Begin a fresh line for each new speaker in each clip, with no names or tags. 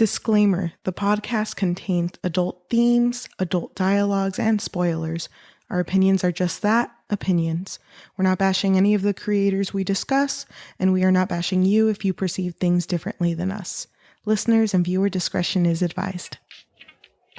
Disclaimer: the podcast contains adult themes, adult dialogues, and spoilers. Our opinions are just that, opinions. We're not bashing any of the creators we discuss, and we are not bashing you if you perceive things differently than us. Listeners and viewer discretion is advised.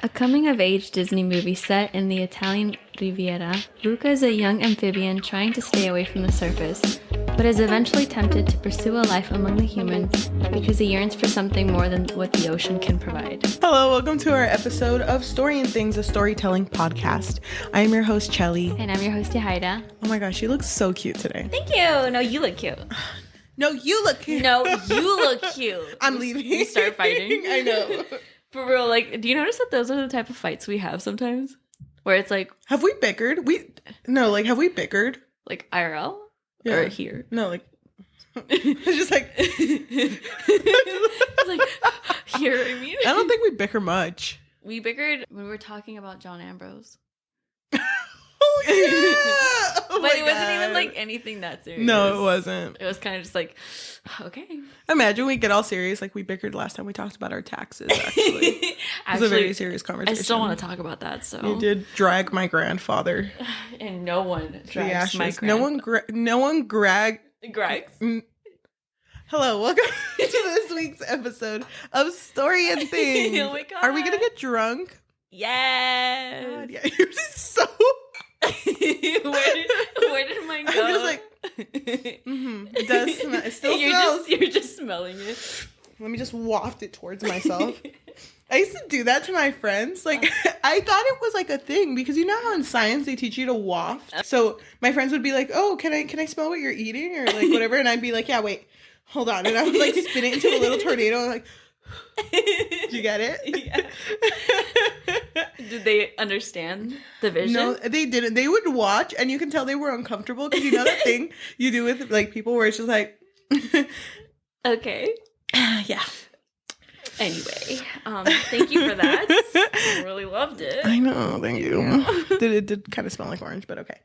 A coming-of-age Disney movie set in the Italian Riviera, Luca is a young amphibian trying to stay away from the surface, but is eventually tempted to pursue a life among the humans because he yearns for something more than what the ocean can provide.
Hello, welcome to our episode of Story and Things, a storytelling podcast. I am your host, Cheli.
And I'm your host, Yajaira.
Oh my gosh, she looks so cute today.
Thank you! No, you look cute.
No, you look cute.
No, you look cute.
I'm leaving.
We start fighting.
I know.
For real, like, do you notice that those are the type of fights we have sometimes? Where it's like...
Have we bickered? Have we bickered?
Like, IRL?
Yeah.
Or here?
No, like... It's just like...
It's like, here, I mean...
I don't think we bicker much.
We bickered when we were talking about John Ambrose.
Oh, yeah! Oh,
but it wasn't even, like, anything that serious.
No, it wasn't.
It was kind of just like, okay.
Imagine we get all serious like we bickered last time we talked about our taxes, actually. It was a very serious conversation.
I still want to talk about that, so.
You did drag my grandfather.
And no one drags my grandfather.
No one Grags? Hello, welcome to this week's epised of Story and Things.
Oh my God.
Are we going to get drunk?
Yes.
God, yeah, you're just so...
where did mine go?
I'm just like, it does smell. It still smells.
You're just smelling it.
Let me just waft it towards myself. I used to do that to my friends. Like, I thought it was like a thing because you know how in science they teach you to waft. So my friends would be like, "Oh, can I smell what you're eating or like whatever?" And I'd be like, "Yeah, wait, hold on." And I would like spin it into a little tornado. And like, did you get it?
Yeah. Did they understand the vision?
No, they didn't. They would watch, and you can tell they were uncomfortable because you know that thing you do with like people where it's just like,
okay,
yeah.
Anyway, thank you for that. I really loved it.
I know, thank you. Yeah. It did kind of smell like orange, but okay.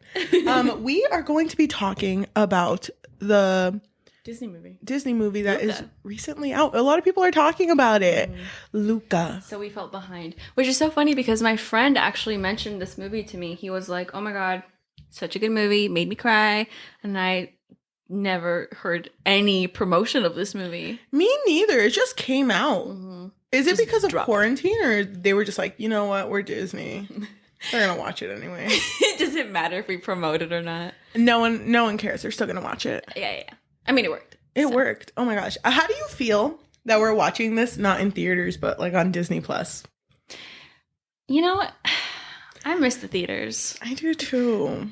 We are going to be talking about the Disney movie that Luca. Is recently out. A lot of people are talking about it. Luca.
So we felt behind, which is so funny because my friend actually mentioned this movie to me. He was like, "Oh my God, such a good movie, made me cry," and I never heard any promotion of this movie.
Me neither. It just came out.
Mm-hmm.
Is it just because of quarantine, or they were just like, you know what, we're Disney, they're gonna watch it anyway?
Does it matter if we promote it or not?
No one cares. They're still gonna watch it.
Yeah. I mean, it worked.
It worked. Oh my gosh. How do you feel that we're watching this not in theaters but like on Disney Plus?
You know what? I miss the theaters.
I do too.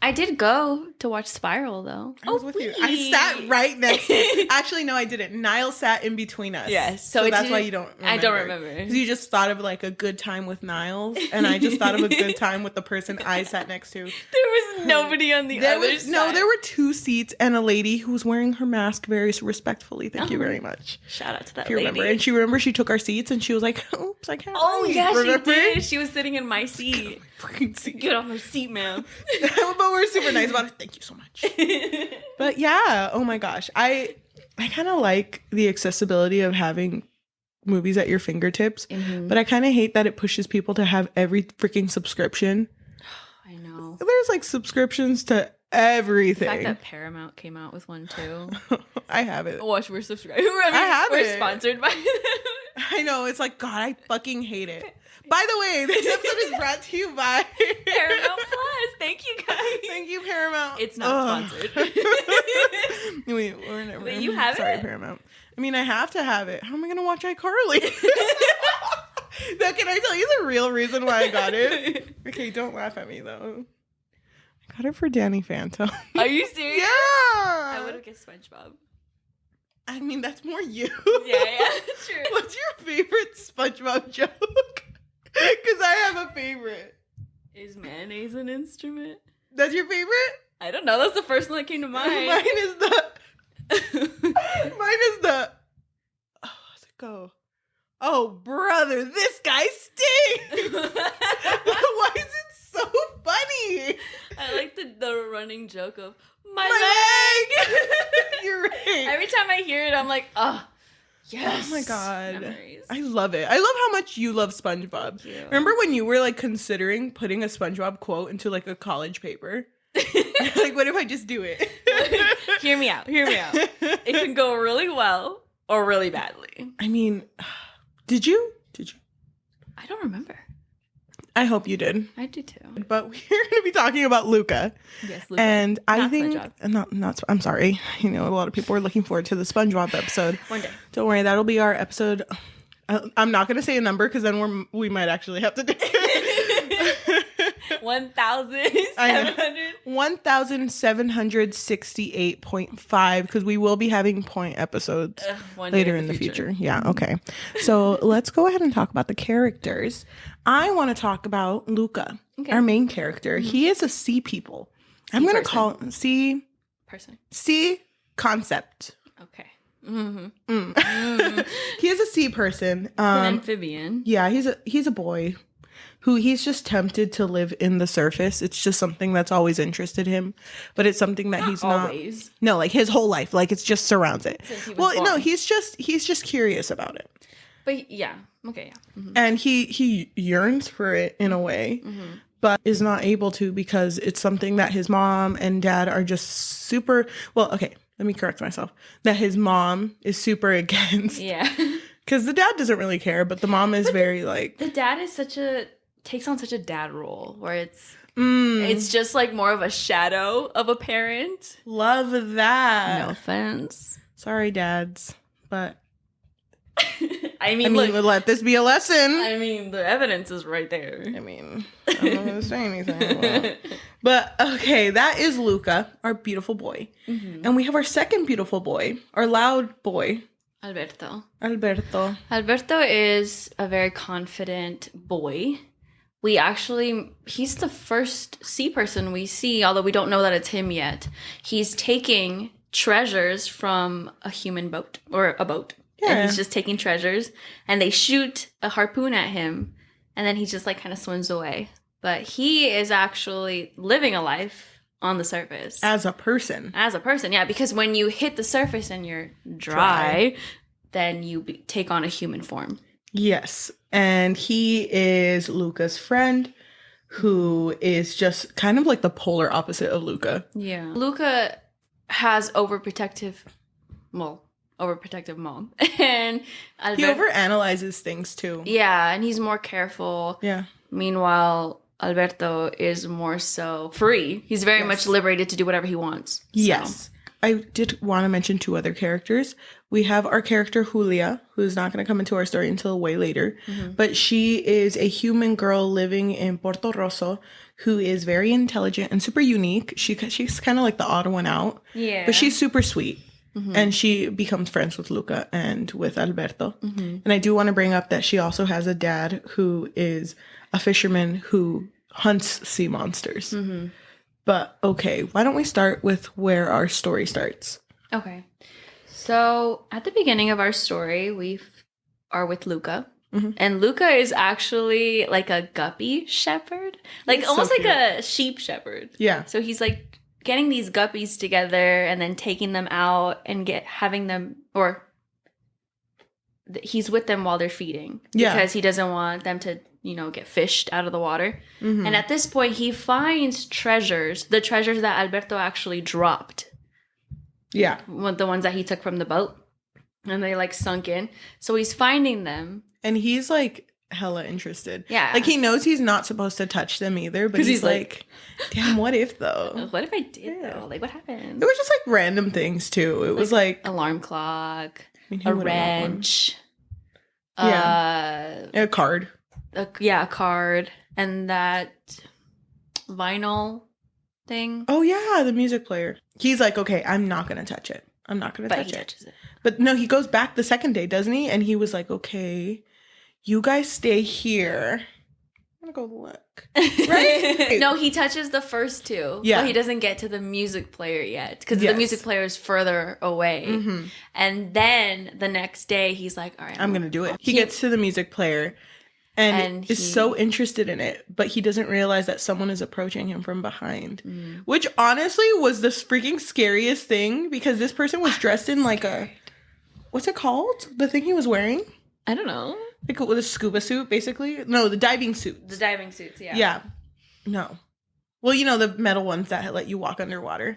I did go to watch Spiral, though.
I was with you. I sat right next to you. Actually, no, I didn't. Niall sat in between us.
Yes.
So that's why you don't remember.
I don't remember.
Because you just thought of like a good time with Niles, and I just thought of a good time with the person I sat next to.
There was nobody on the other side.
No, there were two seats and a lady who was wearing her mask very respectfully. Thank you very much.
Shout out to that
lady. Remember. And she took our seats, and she was like, oops, I can't
Oh,
read.
yeah,
remember?
she did. She was sitting in my seat. Get off my seat, ma'am.
But we're super nice about it. Thank you so much. But yeah, oh my gosh. I kind of like the accessibility of having movies at your fingertips, but I kind of hate that it pushes people to have every freaking subscription.
I know.
There's like subscriptions to everything.
The fact that Paramount came out with one too.
I have it.
Watch, we're subscribed. We're sponsored by them.
I know. It's like, God, I fucking hate it. By the way, this episode is brought to you by
Paramount Plus. Thank you, guys.
Thank you, Paramount.
It's not sponsored.
We're never.
But you have
Sorry,
it?
Paramount. I mean, I have to have it. How am I going to watch iCarly? Now, can I tell you the real reason why I got it? Okay, don't laugh at me, though. I got it for Danny Phantom.
Are you serious?
Yeah.
I would have guessed SpongeBob.
I mean, that's more you.
Yeah, true.
What's your favorite SpongeBob joke? Because I have a favorite.
Is mayonnaise an instrument?
That's your favorite?
I don't know. That's the first one that came to mind.
Mine is the... Oh, how's it go? Oh, brother, this guy stinks! Why is it so funny?
I like the running joke of, my leg!
You're right.
Every time I hear it, I'm like, oh, Yes.
Oh my god.
Memories.
I love it. I love how much you love SpongeBob.
Thank you.
Remember when you were like considering putting a SpongeBob quote into like a college paper? Like, what if I just do it?
Hear me out. It can go really well or really badly.
I mean, did you?
I don't remember.
I hope you did.
I do too.
But we're going to be talking about Luca.
Yes, Luca.
And I
Not
think
SpongeBob.
not I'm sorry. You know, a lot of people are looking forward to the SpongeBob episode.
One day.
Don't worry, that'll be our episode. I'm not going to say a number because then we might actually have to do it.
1,700.
1,768.5 because we will be having point episodes later in the future. Yeah, okay. So let's go ahead and talk about the characters. I want to talk about Luca, our main character. Mm-hmm. He is a sea people. I'm going to call him sea concept.
Okay. Mm-hmm.
He is a sea person.
An amphibian.
Yeah, he's a boy who he's just tempted to live in the surface. It's just something that's always interested him, but it's something that he's not
always.
No, like his whole life, like it's just surrounds it. Well,
born.
no, he's just curious about it.
But yeah, okay, yeah. Mm-hmm.
And he yearns for it in a way, but is not able to because it's something that his mom and dad are just super. Well, okay, let me correct myself. That his mom is super against.
Yeah.
Because the dad doesn't really care, but the mom is very like.
The dad is takes on such a dad role where it's just like more of a shadow of a parent.
Love that.
No offense.
Sorry, dads, but
I mean,
look, let this be a lesson.
I mean, the evidence is right there.
I mean, I'm not going to say anything. But okay, that is Luca, our beautiful boy. Mm-hmm. And we have our second beautiful boy, our loud boy.
Alberto is a very confident boy. He's the first sea person we see, although we don't know that it's him yet. He's taking treasures from a human boat or a boat. Yeah. And he's just taking treasures and they shoot a harpoon at him and then he just like kind of swims away. But he is actually living a life on the surface. As a person, yeah. Because when you hit the surface and you're dry. Then you take on a human form. Yes.
And he is Luca's friend who is just kind of like the polar opposite of Luca.
Yeah. Luca has overprotective mom. And
he overanalyzes things too.
Yeah, and he's more careful.
Yeah.
Meanwhile, Alberto is more so free. He's very much liberated to do whatever he wants. So.
Yes. I did want to mention two other characters. We have our character Julia, who's not going to come into our story until way later. Mm-hmm. But she is a human girl living in Porto Rosso who is very intelligent and super unique. She's kind of like the odd one out.
Yeah.
But she's super sweet. Mm-hmm. And she becomes friends with Luca and with Alberto. Mm-hmm. And I do want to bring up that she also has a dad who is a fisherman who hunts sea monsters. Mm-hmm. But okay, why don't we start with where our story starts?
Okay. So at the beginning of our story, we are with Luca. Mm-hmm. And Luca is actually like a guppy shepherd. Like he's almost so like a sheep shepherd.
Yeah.
So he's like getting these guppies together and then taking them out and having them, or he's with them while they're feeding.
Yeah.
Because he doesn't want them to, get fished out of the water. Mm-hmm. And at this point, he finds the treasures that Alberto actually dropped.
Yeah.
The ones that he took from the boat. And they, sunk in. So he's finding them.
And he's, hella interested.
Yeah.
He knows he's not supposed to touch them either, but he's like, damn, what if, though?
What if I did, though? What happened?
It was just, random things, too. It was,
alarm clock, a wrench.
A card.
A card. And that vinyl thing.
Oh, yeah, the music player. He's like, okay, I'm not going to touch it. I'm not going to touch it.
Touches it.
But no, he goes back the second day, doesn't he? And he was like, okay, you guys stay here. I'm going to go look. Right?
No, he touches the first two.
Yeah.
But he doesn't get to the music player yet. Because the music player is further away. Mm-hmm. And then the next day, he's like, all right,
I'm going to do it. He gets to the music player and is so interested in it. But he doesn't realize that someone is approaching him from behind. Mm. Which honestly was the freaking scariest thing. Because this person was dressed in what's it called? The thing he was wearing?
I don't know.
Like with a scuba suit, basically? No, the diving suit.
The diving suits, yeah.
Yeah. No. Well, you know, the metal ones that let you walk underwater.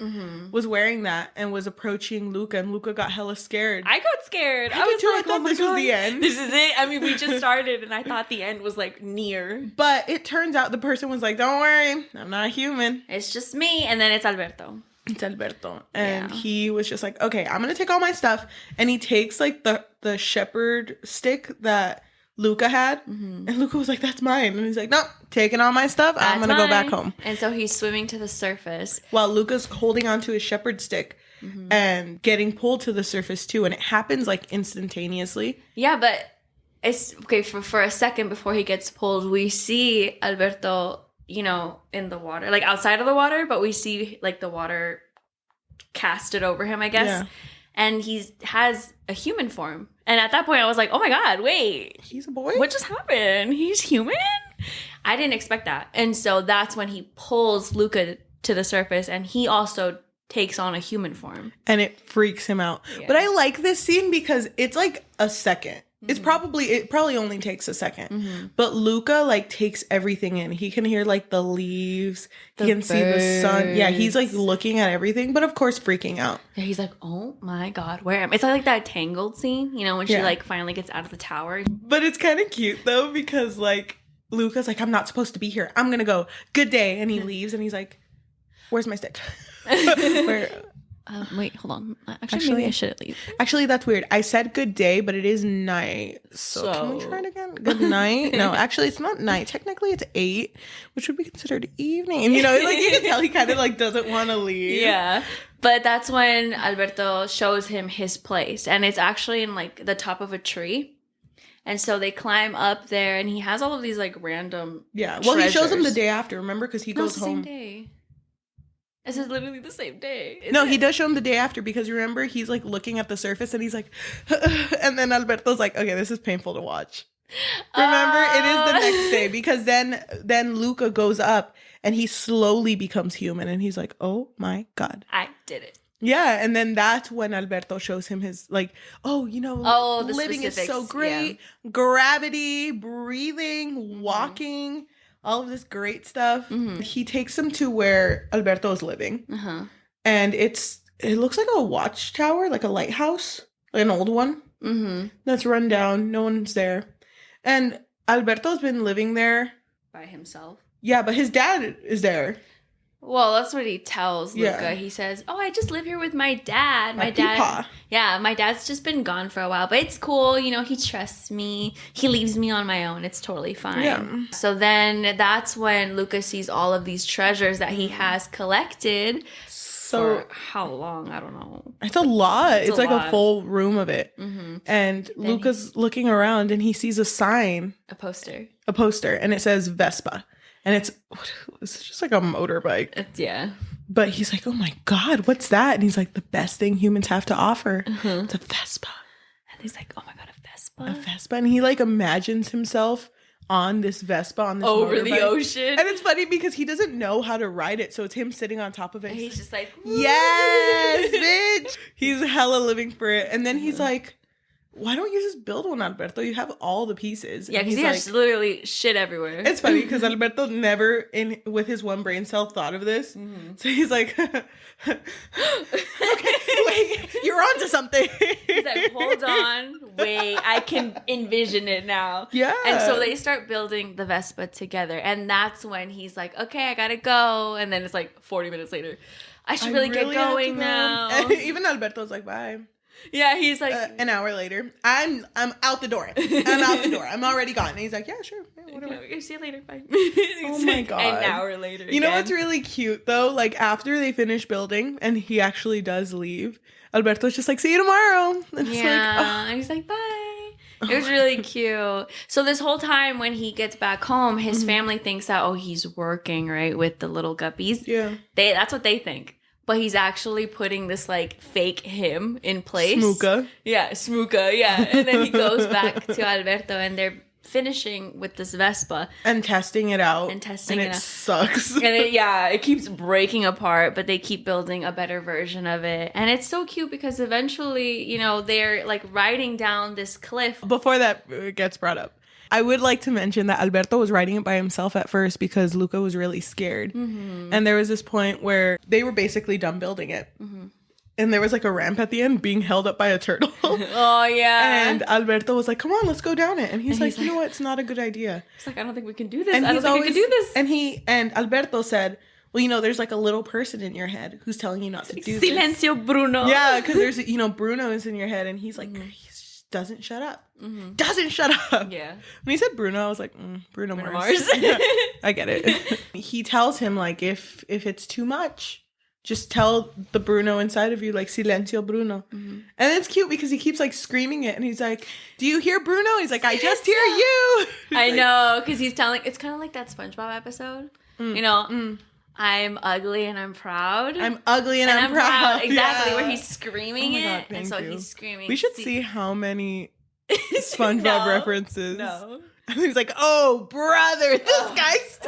Was wearing that and was approaching Luca, and Luca got hella scared.
I got scared.
I was too. I thought this was the end.
This is it. I mean, we just started, and I thought the end was, like, near.
But it turns out the person was like, don't worry, I'm not human.
It's just me, and then it's Alberto.
It's Alberto. And he was just like, okay, I'm going to take all my stuff. And he takes, like, the shepherd stick that Luca had. And Luca was like, that's mine. And he's like, nope, taking all my stuff. I'm going to go back home.
And so he's swimming to the surface.
While Luca's holding onto his shepherd stick and getting pulled to the surface too. And it happens like instantaneously.
Yeah, but it's okay for a second before he gets pulled. We see Alberto, you know, in the water, like outside of the water, but we see like the water casted over him, I guess.
Yeah.
And he has a human form. And at that point, I was like, oh my God, wait.
He's a boy?
What just happened? He's human? I didn't expect that. And so that's when he pulls Luca to the surface, and he also takes on a human form.
And it freaks him out. Yeah. But I like this scene because it's like a second. It probably only takes a second. But Luca like takes everything in. He can hear like the leaves. He can see the sun. Yeah, he's like looking at everything, but of course freaking out.
Yeah, he's like, oh my God, where am I? It's like that Tangled scene, you know, when she like finally gets out of the tower.
But it's kind of cute though, because like Luca's like, I'm not supposed to be here. I'm gonna go. Good day. And he leaves and he's like, where's my stick? Where?
Wait, hold on. Actually, maybe I shouldn't leave.
Actually, that's weird. I said good day, but it is night. So can we try it again? Good night? No, actually, it's not night. Technically, it's 8, which would be considered evening. And, you know, like you can tell he kind of like doesn't want to leave.
Yeah. But that's when Alberto shows him his place. And it's actually in like the top of a tree. And so they climb up there, and he has all of these like random
well, treasures. He shows them the day after, remember? Because he goes home.
Same day. This is literally the same day.
He does show him the day after, because remember, he's like looking at the surface and he's like, and then Alberto's like, okay, this is painful to watch. Remember, it is the next day, because then Luca goes up and he slowly becomes human, and he's like, oh my God.
I did it.
Yeah, and then that's when Alberto shows him his, like, living is so great. Yeah. Gravity, breathing, walking. All of this great stuff. He takes him to where Alberto is living. And it looks like a watchtower, like a lighthouse, like an old one. That's run down. No one's there. And Alberto's been living there.
By himself?
Yeah, but his dad is there.
Well, that's what he tells Luca. Yeah. He says, oh, I just live here with my dad. My dad. Yeah, my dad's just been gone for a while, but it's cool. You know, he trusts me. He leaves me on my own. It's totally fine. Yeah. So then that's when Luca sees all of these treasures that he has collected. For how long? I don't know.
It's a lot. It's like a full room of it. And Luca's looking around, and he sees a sign.
A poster.
And it says Vespa. And it's just like a motorbike.
Yeah.
But he's like, oh my God, what's that? And he's like, the best thing humans have to offer. It's a Vespa.
And he's like, oh my God, a Vespa?
A Vespa. And he like imagines himself on this Vespa, on this
over
motorbike.
The ocean.
And it's funny because he doesn't know how to ride it. So it's him sitting on top of it.
And he's just like,
yes, bitch. He's hella living for it. And then he's like, why don't you just build one, Alberto? You have all the pieces.
Yeah, because he has literally shit everywhere.
It's funny because Alberto never, with his one brain cell, thought of this. So he's like, okay, wait, you're onto something.
He's like, hold on, wait, I can envision it now.
Yeah.
And so they start building the Vespa together. And that's when he's like, okay, I gotta go. And then it's like 40 minutes later. I should really get going now.
And even Alberto's like, bye.
Yeah, he's like
an hour later. I'm out the door. I'm out the door. I'm already gone. And he's like, yeah, sure, yeah, whatever.
Okay, see you later. Bye.
Oh my God.
An hour later.
You know what's really cute though? Like after they finish building and he actually does leave, Alberto's just like, see you tomorrow. And
and he's like, bye. It was really cute. So this whole time when he gets back home, his family thinks that he's working right with the little guppies.
Yeah,
that's what they think. But he's actually putting this, like, fake him in place.
Smooka.
Yeah, Smooka, yeah. And then he goes back to Alberto, and they're finishing with this Vespa
and testing it out.
and it out.
Sucks.
And it keeps breaking apart, but they keep building a better version of it. And it's so cute because eventually, you know, they're like riding down this cliff.
Before that gets brought up, I would like to mention that Alberto was riding it by himself at first because Luca was really scared. Mm-hmm. And there was this point where they were basically done building it. Mm-hmm. And there was like a ramp at the end being held up by a turtle.
Oh, yeah.
And Alberto was like, come on, let's go down it. And he's like, you know what? It's not a good idea.
He's like, I don't think we can do this.
And
I don't think we can do this.
And Alberto said, well, you know, there's like a little person in your head who's telling you not to do this.
Silencio, Bruno.
Yeah, because there's, you know, Bruno is in your head. And he's like, he doesn't shut up. Mm-hmm. Doesn't shut up.
Yeah.
When he said Bruno, I was like, Bruno Mars. I get it. He tells him, like, if it's too much, just tell the Bruno inside of you, like, silencio, Bruno. Mm-hmm. And it's cute because he keeps, like, screaming it. And he's like, do you hear Bruno? He's like, I just hear you.
I know, because he's telling, it's kind of like that SpongeBob episode. You know, I'm ugly and I'm proud.
I'm ugly and I'm proud.
Exactly,
yeah.
Where he's screaming
God,
it. And so he's screaming.
We should see how many SpongeBob references. No. He's like, oh, brother, this guy's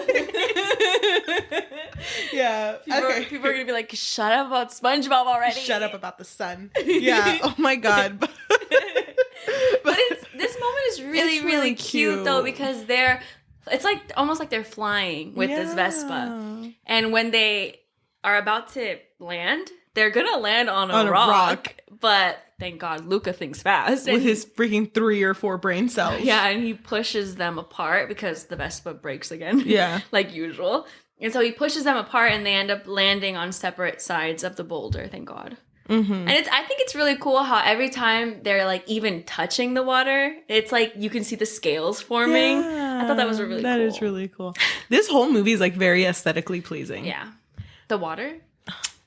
Yeah.
People are going to be like, shut up about SpongeBob already.
Shut up about the sun. Yeah. Oh, my God.
But this moment is really cute, though, because it's like almost like they're flying with this Vespa. And when they are about to land, they're going to land on a rock. But thank God, Luca thinks fast.
With his freaking 3 or 4 brain cells.
Yeah, and he pushes them apart because the Vespa breaks again.
Yeah.
Like usual. And so he pushes them apart and they end up landing on separate sides of the boulder, thank God. Mm-hmm. And I think it's really cool how every time they're like even touching the water, it's like you can see the scales forming. Yeah, I thought that was really cool.
That is really cool. This whole movie is like very aesthetically pleasing.
Yeah. The water,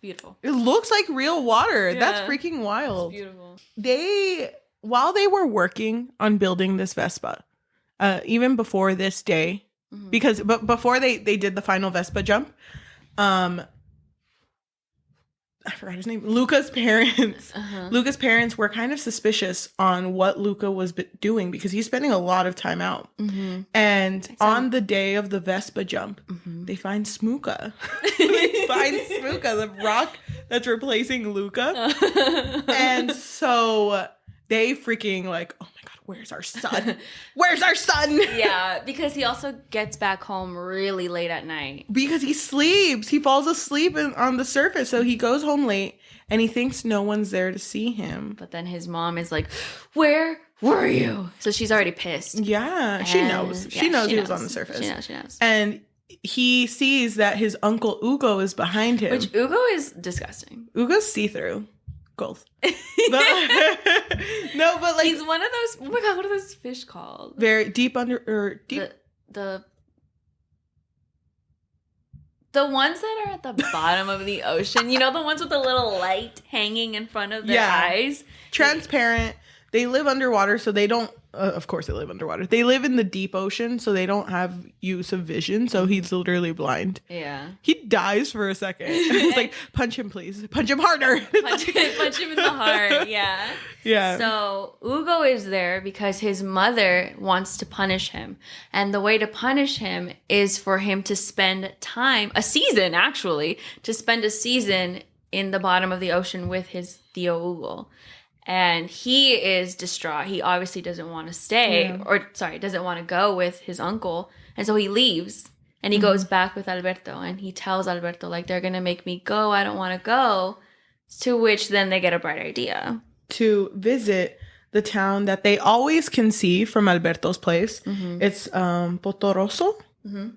beautiful.
It looks like real water. Yeah. That's freaking wild.
It's beautiful.
While they were working on building this Vespa, even before this day, but before they did the final Vespa jump, I forgot his name. Luca's parents. Luca's parents were kind of suspicious on what Luca was doing because he's spending a lot of time out. Mm-hmm. And on the day of the Vespa jump, they find Smooka. They find Smooka, the rock that's replacing Luca. And so they freaking like, oh my God, where's our son? Where's our son?
Yeah, because he also gets back home really late at night.
Because he sleeps. He falls asleep on the surface. So he goes home late and he thinks no one's there to see him.
But then his mom is like, where were you? So she's already pissed.
Yeah, she knows. She knows he was on the surface.
She knows.
And he sees that his uncle Ugo is behind him.
Which Ugo is disgusting.
Ugo's see-through. Gold. But like
he's one of those. Oh my God, what are those fish called?
Very deep under deep.
The ones that are at the bottom of the ocean. You know, the ones with the little light hanging in front of their eyes.
Transparent. They live underwater, so they don't. Of course, they live underwater. They live in the deep ocean, so they don't have use of vision. So he's literally blind.
Yeah.
He dies for a second. It's like, punch him, please. Punch him harder.
Punch him in the heart. Yeah.
Yeah.
So Ugo is there because his mother wants to punish him. And the way to punish him is for him to spend time, a season actually, in the bottom of the ocean with his Tío Ugo. And he is distraught. He obviously doesn't want to stay, doesn't want to go with his uncle. And so he leaves and he goes back with Alberto and he tells Alberto, like, they're going to make me go. I don't want to go. To which then they get a bright idea. To
visit the town that they always can see from Alberto's place. Mm-hmm. It's Potoroso. Mm-hmm.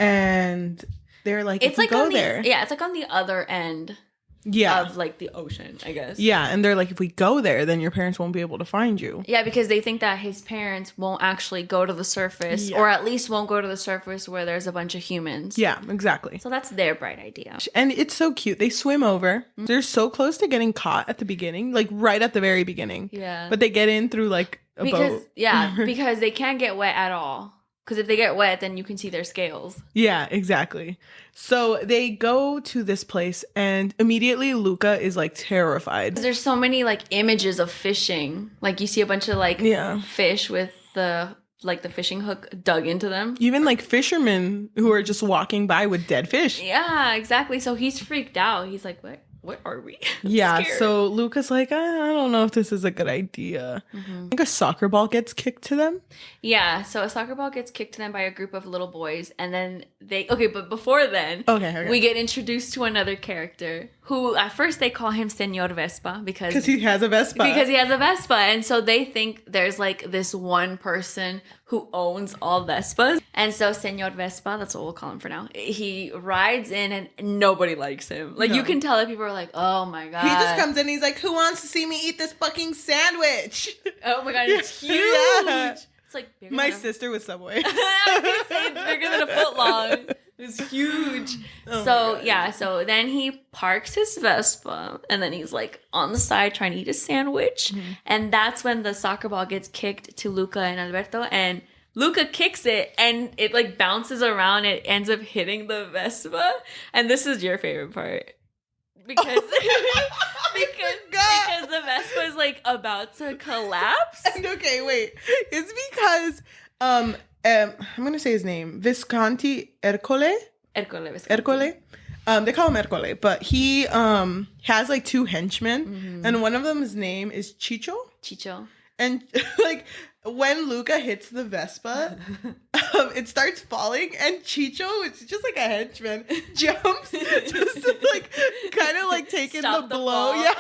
And they're like, it's like go there.
Yeah, it's like on the other end.
Yeah.
Of like the ocean, I guess.
Yeah, and they're like, if we go there, then your parents won't be able to find you.
Yeah, because they think that his parents won't actually go to the surface, or at least won't go to the surface where there's a bunch of humans.
Yeah, exactly.
So that's their bright idea.
And it's so cute. They swim over. Mm-hmm. They're so close to getting caught at the beginning, like right at the very beginning.
Yeah.
But they get in through like a boat.
Yeah, because they can't get wet at all. Because if they get wet, then you can see their scales.
Yeah, exactly. So they go to this place and immediately Luca is like terrified.
There's so many like images of fishing. Like you see a bunch of like fish with the like the fishing hook dug into them.
Even like fishermen who are just walking by with dead fish.
Yeah, exactly. So he's freaked out. He's like, what are we?
Yeah,
scared.
so Luca's like, I don't know if this is a good idea. I think a soccer ball gets kicked to them.
Yeah, so a soccer ball gets kicked to them by a group of little boys, and then but before then, we get introduced to another character who at first they call him Senor Vespa because
he has a Vespa.
Because he has a Vespa, and so they think there's like this one person who owns all Vespas, and so Senor Vespa, that's what we'll call him for now. He rides in, and nobody likes him. Like you can tell that people are like, "Oh my god!"
He just comes in, and he's like, "Who wants to see me eat this fucking sandwich?"
Oh my god, it's huge.
Yeah.
It's like bigger
My
than
sister with Subway.
I was gonna say it's bigger than a foot long. It was huge. So then he parks his Vespa, and then he's like on the side trying to eat a sandwich, and that's when the soccer ball gets kicked to Luca and Alberto, and Luca kicks it, and it like bounces around. It ends up hitting the Vespa, and this is your favorite part because because the Vespa is like about to collapse.
And okay, wait. It's because I'm gonna say his name. Visconti Ercole. Ercole. They call him Ercole, but he has like two henchmen, and one of them's name is Chicho. And like when Luca hits the Vespa, it starts falling, and Chicho, which is just like a henchman, jumps just to like kind of like take in the blow.
Fall.
Yeah.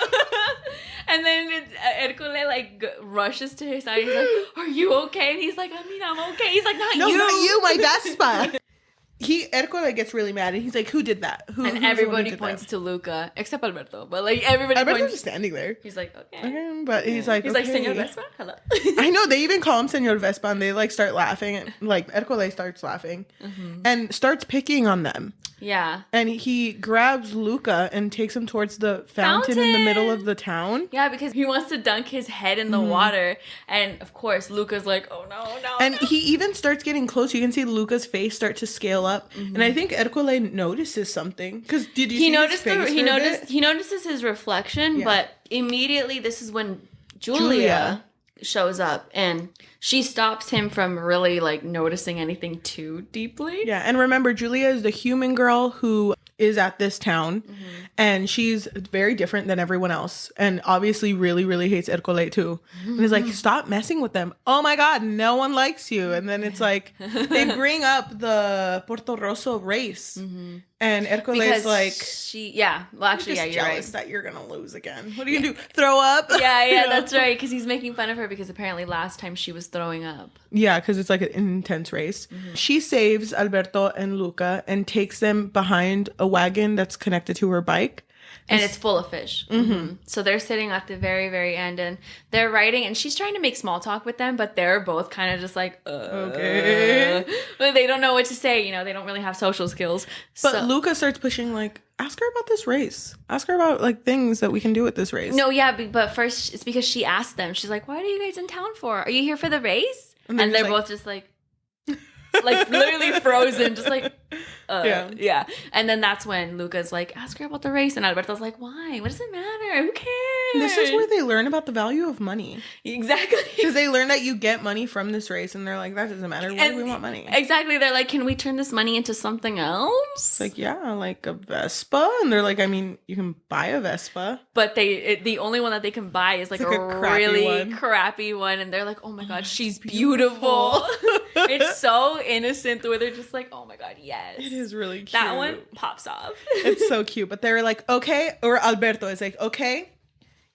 And then Ercole like rushes to his side. He's like, "Are you okay?" And he's like, "I mean, I'm okay." He's like, "Not you,
not you, my Vespa." Ercole gets really mad, and he's like, "Who did that?"
And everybody points to Luca, except Alberto. But like everybody points.
Just standing there.
He's like, okay.
But he's like,
Senor Vespa, hello.
I know, they even call him Senor Vespa, and they like start laughing. And, like Ercole starts laughing and starts picking on them.
Yeah.
And he grabs Luca and takes him towards the fountain in the middle of the town.
Yeah, because he wants to dunk his head in the water. And of course, Luca's like, oh no.
And he even starts getting close. You can see Luca's face start to scale up. And I think Ercole notices something. Because did you see his face
he notices his reflection, but immediately this is when Julia shows up, and she stops him from really like noticing anything too deeply.
Yeah, and remember, Julia is the human girl who is at this town, and she's very different than everyone else, and obviously really, really hates Ercole too. And is like, stop messing with them. Oh my god, no one likes you. And then it's like, they bring up the Porto Rosso race. And Ercole is like,
you're
jealous
right.
that you're gonna lose again. What are you gonna do? Throw up?
Yeah, that's right. Because he's making fun of her because apparently last time she was throwing up.
Yeah, because it's like an intense race. She saves Alberto and Luca and takes them behind a wagon that's connected to her bike.
And it's full of fish. So they're sitting at the very, very end, and they're writing, and she's trying to make small talk with them, but they're both kind of just like, okay. They don't know what to say. You know, they don't really have social skills.
But Luca starts pushing, like, ask her about this race. Ask her about, like, things that we can do with this race.
No, yeah, but first, it's because she asked them. She's like, what are you guys in town for? Are you here for the race? And they're both just like literally frozen, just like, yeah. And then that's when Luca's like, ask her about the race. And Alberto's like, why? What does it matter? Who cares?
This is where they learn about the value of money.
Exactly.
Because they learn that you get money from this race, and they're like, that doesn't matter. Why do we want money?
Exactly. They're like, can we turn this money into something else?
It's like, yeah, like a Vespa. And they're like, I mean, you can buy a Vespa.
But the only one that they can buy is like a really crappy one. And they're like, oh my God, she's beautiful. It's so innocent where they're just like, oh my God, yes.
It is really cute.
That one pops off.
It's so cute. But they're like, okay. Or Alberto is like, okay,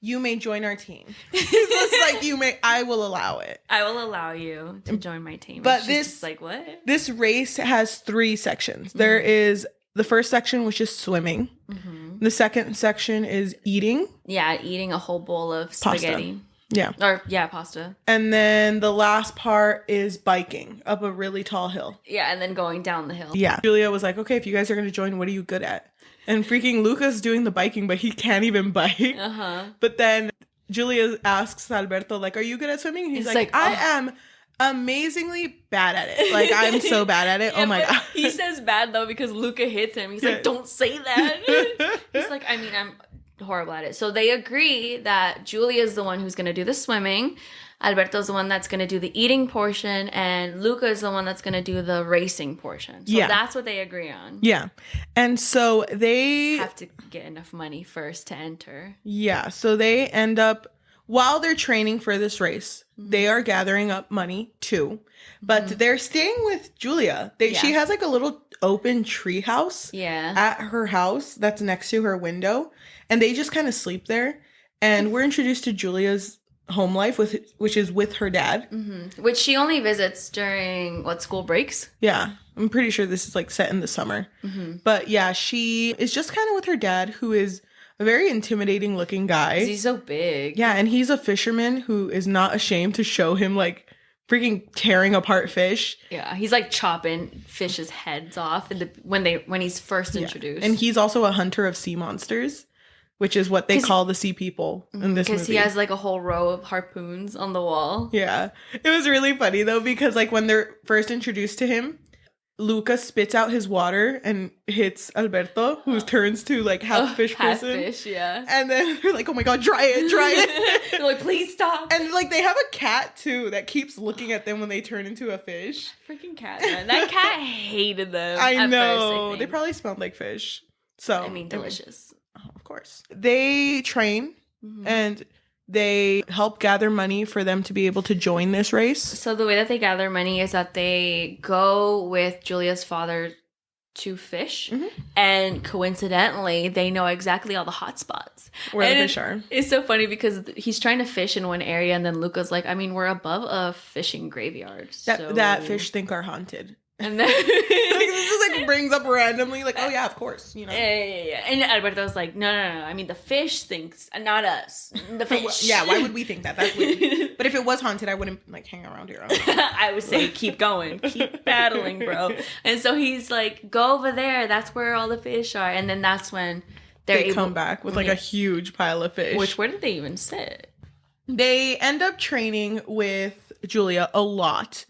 you may join our team. It's like, I will allow it.
I will allow you to join my team.
But
she's just like, what?
This race has 3 sections. There is the first section, which is swimming. The second section is eating.
Yeah, eating a whole bowl of spaghetti.
Pasta. Yeah.
Or, pasta.
And then the last part is biking up a really tall hill.
Yeah, and then going down the hill.
Yeah. Julia was like, okay, if you guys are going to join, what are you good at? And freaking Luca's doing the biking, but he can't even bike. But then Julia asks Alberto, like, are you good at swimming? And he's like, I am amazingly bad at it. Like, I'm so bad at it. Oh my God.
He says bad, though, because Luca hits him. He's like, don't say that. He's like, I mean, I'm horrible at it. So they agree that Julia is the one who's going to do the swimming. Alberto's the one that's going to do the eating portion, and Luca is the one that's going to do the racing portion. So that's what they agree on.
Yeah. And so they
have to get enough money first to enter.
Yeah. So they end up, while they're training for this race, they are gathering up money too. But they're staying with Julia. She has like a little open tree house at her house that's next to her window. And they just kind of sleep there. And we're introduced to Julia's home life, which is with her dad.
Which she only visits during, school breaks?
Yeah. I'm pretty sure this is like set in the summer. But yeah, she is just kind of with her dad, who is a very intimidating looking guy.
He's so big.
Yeah, and he's a fisherman who is not ashamed to show him like freaking tearing apart fish.
Yeah, he's like chopping fish's heads off when he's first introduced.
And he's also a hunter of sea monsters, which is what they call the sea people in this movie.
Because he has like a whole row of harpoons on the wall.
Yeah. It was really funny though, because like when they're first introduced to him, Luca spits out his water and hits Alberto, who turns to like half fish person.
Half fish, yeah.
And then they're like, oh my God, dry it.
They're like, please stop.
And like they have a cat too that keeps looking at them when they turn into a fish.
Freaking cat, man. That cat hated them.
I know. They probably smelled like fish. So
I mean, delicious.
Of course. They train and they help gather money for them to be able to join this race.
So the way that they gather money is that they go with Julia's father to fish, and coincidentally, they know exactly all the hot spots
where the fish are.
It's so funny because he's trying to fish in one area, and then Luca's like, I mean, we're above a fishing graveyard.
That fish think are haunted.
And then
this just like brings up randomly, like, oh yeah, of course, you know.
Yeah. And Alberto's like, no. I mean, the fish thinks, not us. The fish.
Yeah, why would we think that? That's weird. But if it was haunted, I wouldn't like hang around here.
I would say keep going, keep battling, bro. And so he's like, go over there. That's where all the fish are. And then that's when they
come back with like a huge pile of fish.
Where did they even sit?
They end up training with Julia a lot,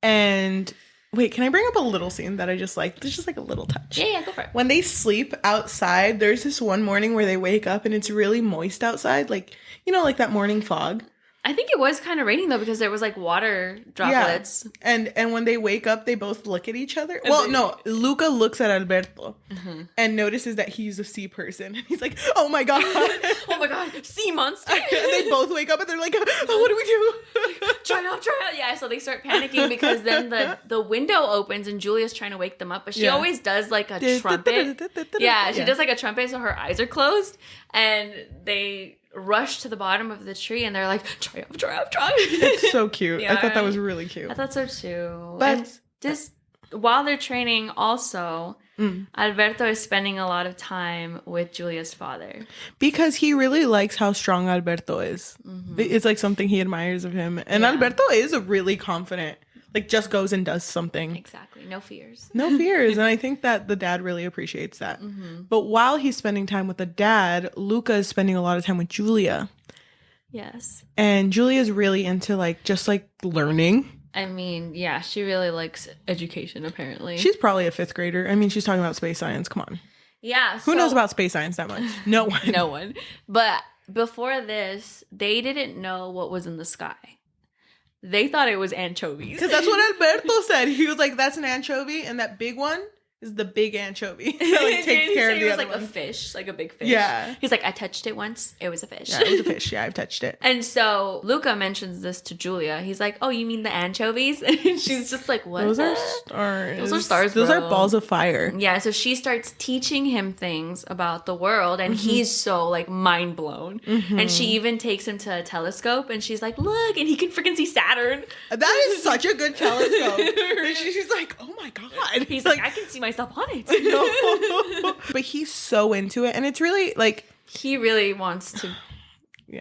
and. Wait, can I bring up a little scene that I just like? There's just like a little touch.
Yeah, go for it.
When they sleep outside, there's this one morning where they wake up and it's really moist outside. Like, you know, like that morning fog.
I think it was kind of raining though, because there was like water droplets.
Yeah. And when they wake up, they both look at each other. Well, no, Luca looks at Alberto and notices that he's a sea person. And he's like, oh my God.
Oh my God, sea monster.
And they both wake up and they're like, oh, what do we do?
Try out. Yeah, so they start panicking because then the window opens and Julia's trying to wake them up. But she always does like a trumpet. Yeah, she does like a trumpet so her eyes are closed. And they rush to the bottom of the tree and they're like, try up.
It's so cute. Yeah, I thought that was really cute.
I thought so too.
But
and just while they're training also, Alberto is spending a lot of time with Julia's father.
Because he really likes how strong Alberto is. It's like something he admires of him. And Alberto is a really confident, like just goes and does something.
Exactly. No fears.
No fears. And I think that the dad really appreciates that. But while he's spending time with the dad, Luca is spending a lot of time with Julia.
Yes.
And Julia's really into like just like learning.
I mean, yeah, she really likes education apparently.
She's probably a 5th grader. I mean, she's talking about space science. Come on.
Yeah.
Who knows about space science that much? No one.
No one. But before this, they didn't know what was in the sky. They thought it was anchovies.
Because that's what Alberto said. He was like, that's an anchovy, and that big one is the big anchovy. That like takes care of the other one.
It was like a fish, like a big fish.
Yeah.
He's like, I touched it once. It was a fish.
Yeah, it was a fish. Yeah, I've touched it.
And so Luca mentions this to Julia. He's like, oh, you mean the anchovies? And she's just like, what?
Those are stars.
Those are stars,
Those
bro.
are balls of fire.
Yeah, so she starts teaching him things about the world, and he's so like mind blown. And she even takes him to a telescope, and she's like, look, and he can freaking see Saturn.
That is such a good telescope. And she's like, oh my God.
He's like, I can see myself on it.
But he's so into it, and it's really like
he really wants to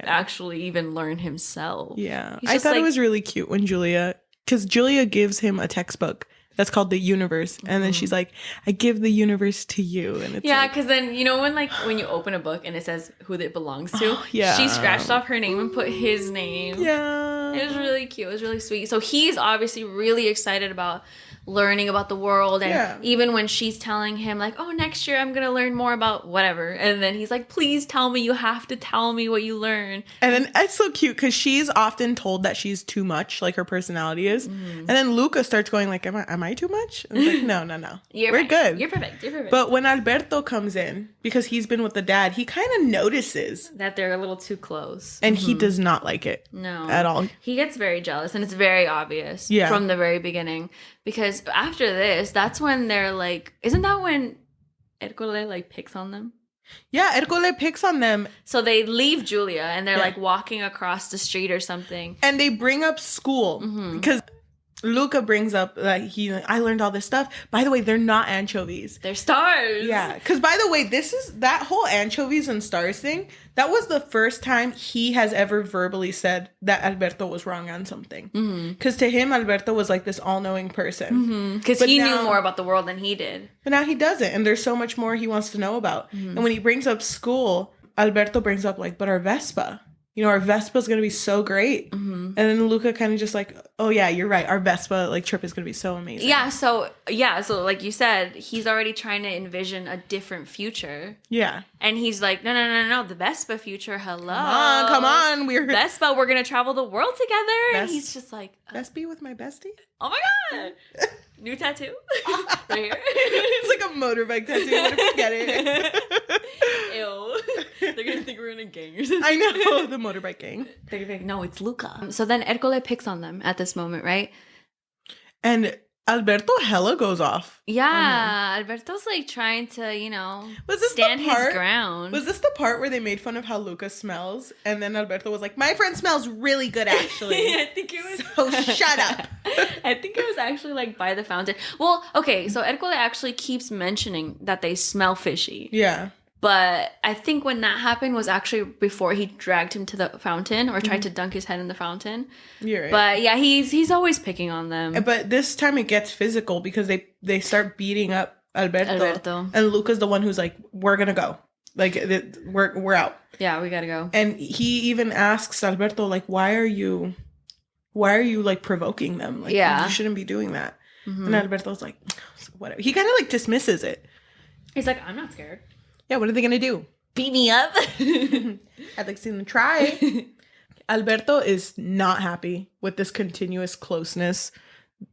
actually even learn himself.
Yeah, I thought it was really cute when because Julia gives him a textbook that's called The Universe, and then she's like, I give the universe to you. And it's
because then you know when you open a book and it says who it belongs to, she scratched off her name and put his name.
Yeah,
it was really cute. It was really sweet. So he's obviously really excited about learning about the world. And even when she's telling him like, oh, next year I'm going to learn more about whatever. And then he's like, please tell me, you have to tell me what you learn.
And then it's so cute because she's often told that she's too much, like her personality is. And then Luca starts going like, am I too much? And it's like, no. We're good.
You're perfect.
But when Alberto comes in, because he's been with the dad, he kind of notices
that they're a little too close.
And he does not like it.
No.
At all.
He gets very jealous, and it's very obvious from the very beginning. Because after this, that's when they're like, isn't that when Ercole like picks on them?
Yeah, Ercole picks on them.
So they leave Julia, and they're like walking across the street or something.
And they bring up school. Because Luca brings up that I learned all this stuff. By the way, they're not anchovies.
They're stars.
Yeah. Because by the way, that whole anchovies and stars thing, that was the first time he has ever verbally said that Alberto was wrong on something. Because to him, Alberto was like this all-knowing person.
Because he knew more about the world than he did.
But now he doesn't. And there's so much more he wants to know about. And when he brings up school, Alberto brings up like, but our Vespa. Our Vespa's going to be so great. And then Luca kind of just like, oh, yeah, you're right. Our Vespa like trip is going to be so amazing.
Yeah. So like you said, he's already trying to envision a different future.
Yeah.
And he's like, no. The Vespa future. Hello.
Come on.
Vespa, we're going to travel the world together. And he's just like.
Vespa with my bestie?
Oh, my God. New tattoo. Right here.
It's like a motorbike tattoo. What if we get it?
Ew. They're going to think we're in a gang or something.
I know. The motorbike gang.
They're going to be like, no, it's Luca. So then Ercole picks on them at this moment, right?
And Alberto hella goes off.
Yeah. Alberto's like trying to, stand his ground.
Was this the part where they made fun of how Luca smells? And then Alberto was like, my friend smells really good, actually.
I think it was.
So shut up.
I think it was actually like by the fountain. Well, okay. So Ercole actually keeps mentioning that they smell fishy.
Yeah.
But I think when that happened was actually before he dragged him to the fountain or tried to dunk his head in the fountain.
You're right.
But yeah, he's always picking on them.
But this time it gets physical because they start beating up Alberto. And Luca's the one who's like, we're going to go. Like, we're out.
Yeah, we got to go.
And he even asks Alberto, like, why are you like provoking them? Like, you shouldn't be doing that. And Alberto's like, whatever. He kind of like dismisses it.
He's like, I'm not scared.
Yeah, what are they going to do?
Beat me up?
I'd like to see them try. Alberto is not happy with this continuous closeness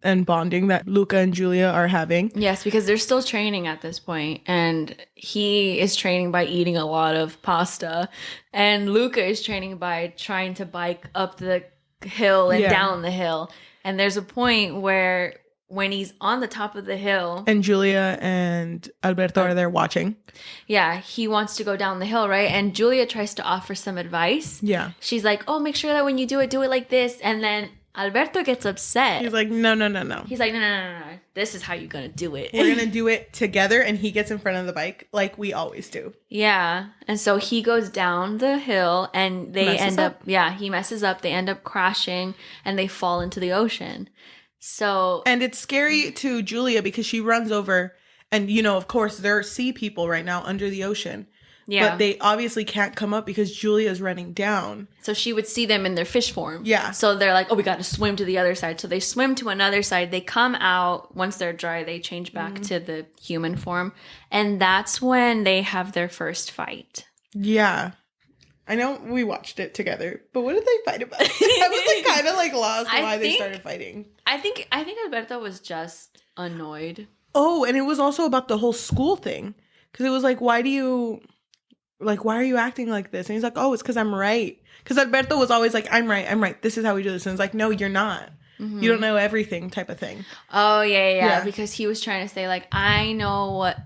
and bonding that Luca and Julia are having.
Yes, because they're still training at this point, and he is training by eating a lot of pasta, and Luca is training by trying to bike up the hill and down the hill. And there's a point where when he's on the top of the hill.
And Julia and Alberto are there watching.
Yeah, he wants to go down the hill, right? And Julia tries to offer some advice.
Yeah.
She's like, oh, make sure that when you do it like this. And then Alberto gets upset.
He's like, no.
He's like, no. This is how you're going to do it.
We're going to do it together. And he gets in front of the bike like we always do.
Yeah. And so he goes down the hill and they end up. Yeah, he messes up. They end up crashing and they fall into the ocean. And it's scary to Julia because she runs over and, of course, there are sea people right now under the ocean. Yeah. But they obviously can't come up because Julia's running down. So she would see them in their fish form.
Yeah.
So they're like, oh, we got to swim to the other side. So they swim to another side. They come out. Once they're dry, they change back to the human form. And that's when they have their first fight. Yeah. I know we watched it together, but what did they fight about? I was like kind of like lost why they started fighting. I think Alberto was just annoyed. Oh, and it was also about the whole school thing. Because it was like, why are you acting like this? And he's like, oh, it's because I'm right. Because Alberto was always like, I'm right. This is how we do this. And it's like, no, you're not. Mm-hmm. You don't know everything type of thing. Oh, yeah. Because he was trying to say like, I know what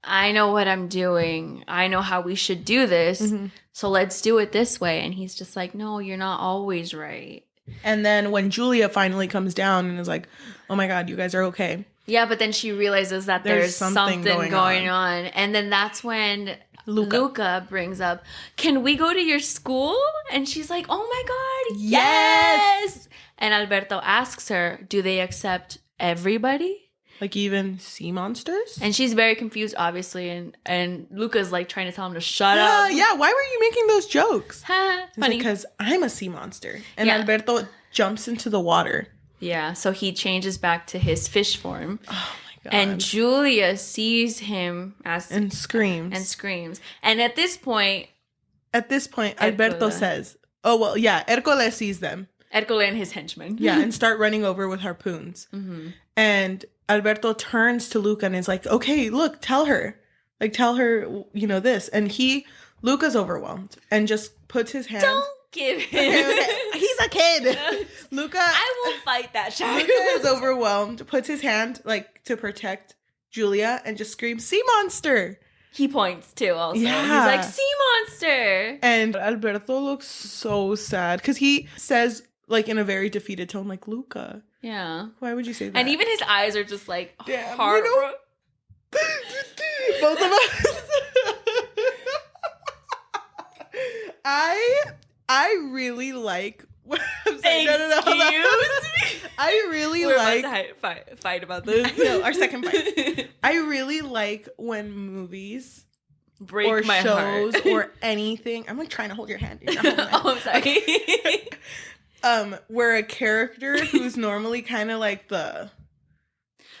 I'm doing. I know how we should do this. Mm-hmm. So let's do it this way. And he's just like, no, you're not always right. And then when Julia finally comes down and is like, oh my God, you guys are okay. Yeah, but then she realizes that there's something going on. And then that's when Luca brings up, can we go to your school? And she's like, oh my God, yes! And Alberto asks her, do they accept everybody? Like even sea monsters? And she's very confused, obviously. And Luca's like trying to tell him to shut up. Yeah, why were you making those jokes? Funny. Because I'm a sea monster. And Alberto jumps into the water. Yeah, so he changes back to his fish form.
Oh my god.
And Julia sees him
and screams.
And at this point,
Alberto says, oh, well, yeah, Hercules sees them.
Hercule and his henchmen.
Yeah, and start running over with harpoons. Mm-hmm. And Alberto turns to Luca and is like, okay, look, tell her, this. And Luca's overwhelmed and just puts his hand.
Don't give him.
Okay. He's a kid. Luca.
I will fight that child.
Luca is overwhelmed, puts his hand to protect Julia and just screams, sea monster.
He points too also.
Yeah.
He's like, sea monster.
And Alberto looks so sad because he says, like, in a very defeated tone, like, Luca.
Yeah.
Why would you say that?
And even his eyes are just like,
damn,
hard.
Both of us. I really like. I'm sorry,
Excuse
me. I really
We're
like.
about to fight about this.
No, our second fight. I really like when movies
break
or
my
shows
heart.
or anything. I'm like trying to hold your hand. You're not holding my hand.
I'm sorry.
Where a character who's normally kind of like the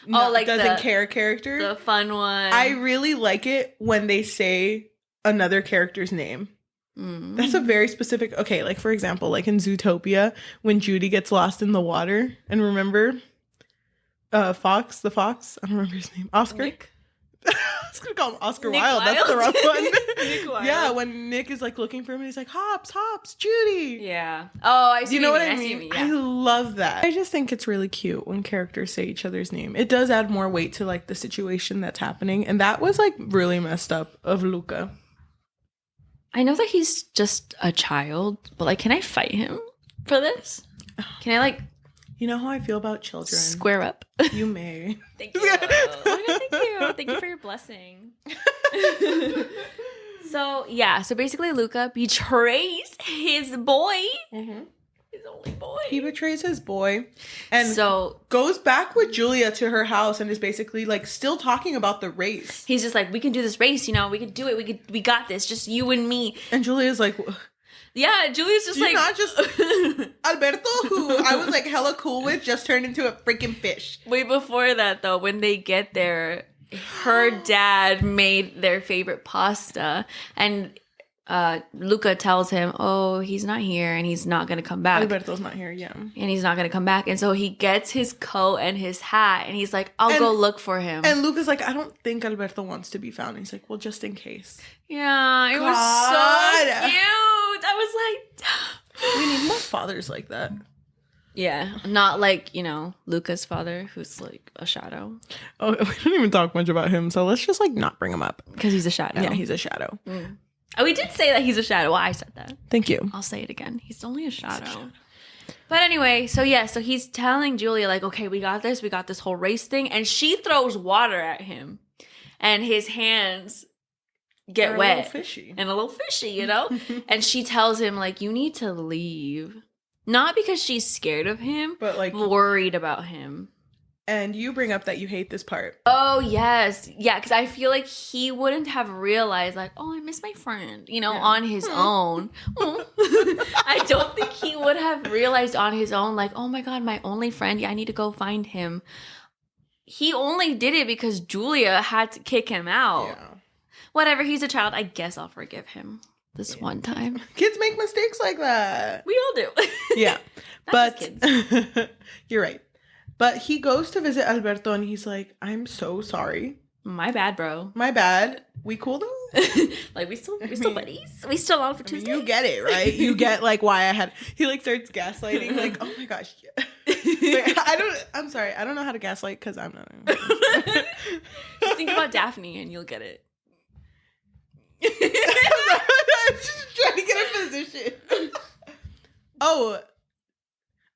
like
doesn't care character,
the fun one.
I really like it when they say another character's name. That's a very specific. Okay, like for example, like in Zootopia, when Judy gets lost in the water, and remember, the fox. I don't remember his name. Oscar.
Nick?
I was gonna call him Oscar
Nick
Wilde. That's the wrong one.
Nick Wilde.
Yeah, when Nick is like looking for him, and he's like, "Hops, Judy."
Yeah. Oh, I see.
You know what I
see
mean?
yeah.
I love that. I just think it's really cute when characters say each other's name. It does add more weight to like the situation that's happening, and that was like really messed up of Luca.
I know that he's just a child, but like, can I fight him for this? Can I like,
you know how I feel about children?
Square up.
You may.
Thank you. Oh my God, thank you. Thank you for your blessing. So basically Luca betrays his boy. Mm-hmm. His only boy.
He betrays his boy and
so
goes back with Julia to her house and is basically like still talking about the race.
He's just like, we can do this race, we can do it. We got this. Just you and me.
And Julia's like,
yeah, Julia's just like,
not just Alberto, who I was like hella cool with, just turned into a freaking fish.
Way before that though, when they get there, her dad made their favorite pasta and Luca tells him, oh, he's not here and he's not going to come back.
Alberto's not here, yeah.
And he's not going to come back. And so he gets his coat and his hat and he's like, I'll go look for him.
And Luca's like, I don't think Alberto wants to be found. And he's like, well, just in case.
Yeah, it was so cute. I was like,
we need more fathers like that.
Yeah, not like, Luca's father, who's like a shadow.
Oh, we don't even talk much about him. So let's just like not bring him up.
Because he's a shadow.
Yeah, he's a shadow.
Oh, we did say that he's a shadow. Well, I said that.
Thank you.
I'll say it again. He's only a shadow. But anyway, so he's telling Julia, like, okay, we got this whole race thing. And she throws water at him. And his hands get wet.
A little fishy.
And a little fishy, And she tells him, like, you need to leave. Not because she's scared of him, but like worried about him.
And you bring up that you hate this part.
Oh, yes. Yeah, because I feel like he wouldn't have realized, like, oh, I miss my friend, on his own. I don't think he would have realized on his own, like, oh my God, my only friend. Yeah, I need to go find him. He only did it because Julia had to kick him out. Yeah. Whatever, he's a child. I guess I'll forgive him this one time.
Kids make mistakes like that.
We all do.
Yeah. But you're right. But he goes to visit Alberto and he's like, I'm so sorry.
My bad, bro.
My bad. We cool though?
Like we still buddies? We still on for Tuesday?
You get it, right? You get like why I had he like starts gaslighting, like, oh my gosh. Yeah. Wait, I'm sorry, I don't know how to gaslight because I'm not.
Just think about Daphne and you'll get it.
I'm just trying to get a position.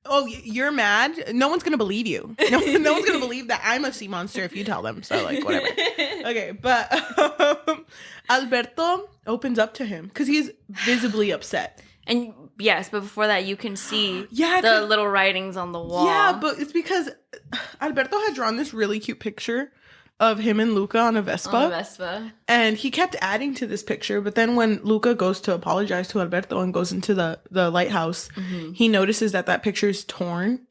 Oh, you're mad? No one's going to believe you. No one's going to believe that I'm a sea monster if you tell them. So, like, whatever. Okay, but Alberto opens up to him because he's visibly upset.
And yes, but before that, you can see the little writings on the wall.
Yeah, but it's because Alberto had drawn this really cute picture of him and Luca on a
On the
Vespa.
Vespa.
And he kept adding to this picture, but then when Luca goes to apologize to Alberto and goes into the lighthouse, he notices that picture is torn,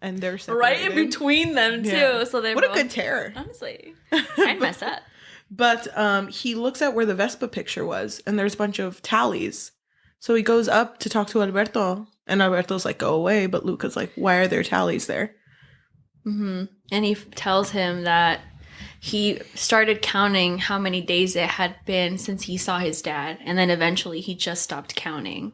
and they're separated.
Right in between them, too.
Yeah.
So they're
what
both,
a good terror.
honestly. I'd mess up.
But he looks at where the Vespa picture was, and there's a bunch of tallies. So he goes up to talk to Alberto, and Alberto's like, go away. But Luca's like, why are there tallies there?
And he tells him that he started counting how many days it had been since he saw his dad. And then eventually he just stopped counting.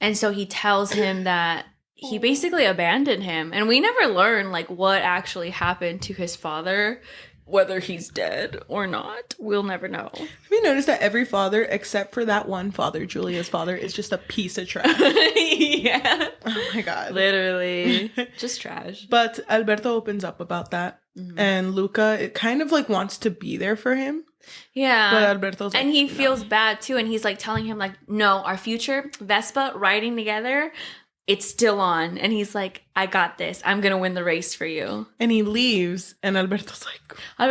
And so he tells him that he basically abandoned him. And we never learn, like, what actually happened to his father. Whether he's dead or not, we'll never know.
Have you noticed that every father, except for that one father, Julia's father, is just a piece of trash?
Yeah.
Oh my God.
Literally. Just trash.
But Alberto opens up about that. And Luca, it kind of like wants to be there for him.
Yeah.
But Alberto's like,
and he
no.
feels bad too. And he's like telling him, like, no, our future, Vespa, riding together, it's still on. And he's like, I got this. I'm going to win the race for you.
And he leaves. And Alberto's like,
what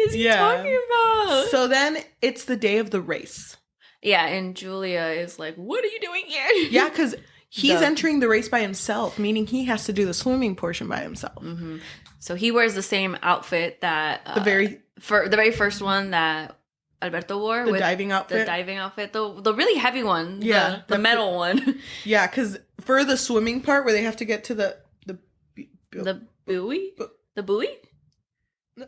is he talking about?
So then it's the day of the race.
Yeah. And Julia is like, what are you doing here?
Yeah, because he's entering the race by himself, meaning he has to do the swimming portion by himself.
So he wears the same outfit that
The very
first one that Alberto wore,
the diving outfit.
The diving outfit, the really heavy one.
Yeah,
the metal one.
Yeah, because for the swimming part where they have to get to the
buoy, the buoy.
I'm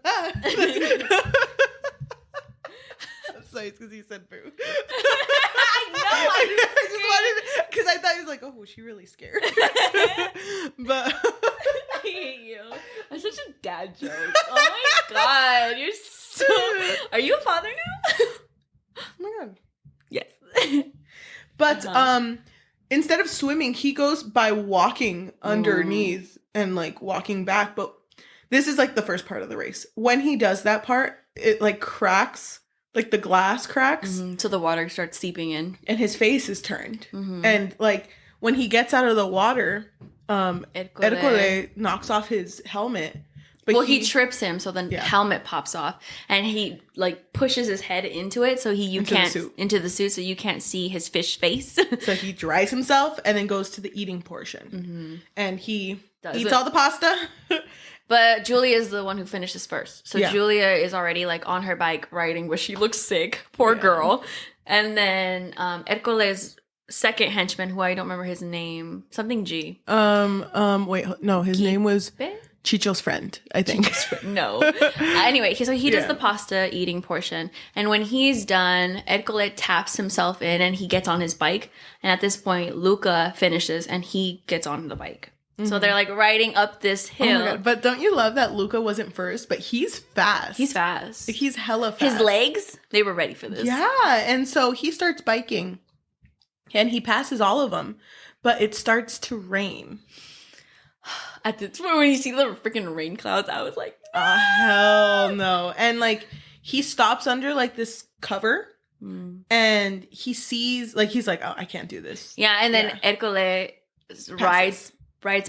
sorry, it's because he said boo.
I know.
I just wanted, because I thought he was like, oh, was she really scared? But
I hate you. That's such a dad joke. Oh my God, you're so. Are you a father now?
Oh my God.
Yes.
But instead of swimming, he goes by walking underneath and like walking back. But this is like the first part of the race. When he does that part, it like cracks, like the glass cracks.
So the water starts seeping in.
And his face is turned. And like when he gets out of the water, Ercole knocks off his helmet. But
he trips him, so the helmet pops off, and he like pushes his head into it, so into the suit, so you can't see his fish face.
So he dries himself and then goes to the eating portion, and he eats all the pasta.
But Julia is the one who finishes first, so Julia is already like on her bike riding, where she looks sick, poor girl, and then Ercole's second henchman, who I don't remember his name, something G.
Wait, no, his name was Chicho's friend, I think.
No. Anyway, so he does the pasta eating portion. And when he's done, Ercole taps himself in and he gets on his bike. And at this point, Luca finishes and he gets on the bike. So they're like riding up this hill.
Oh my God. But don't you love that Luca wasn't first, but he's fast.
He's fast.
Like, he's hella fast.
His legs, they were ready for this.
Yeah. And so he starts biking and he passes all of them, but it starts to rain.
At this point, when you see the freaking rain clouds, I was like,
oh, hell no. And like he stops under like this cover and he sees, like, he's like, oh, I can't do this.
Yeah. And then Ercole rides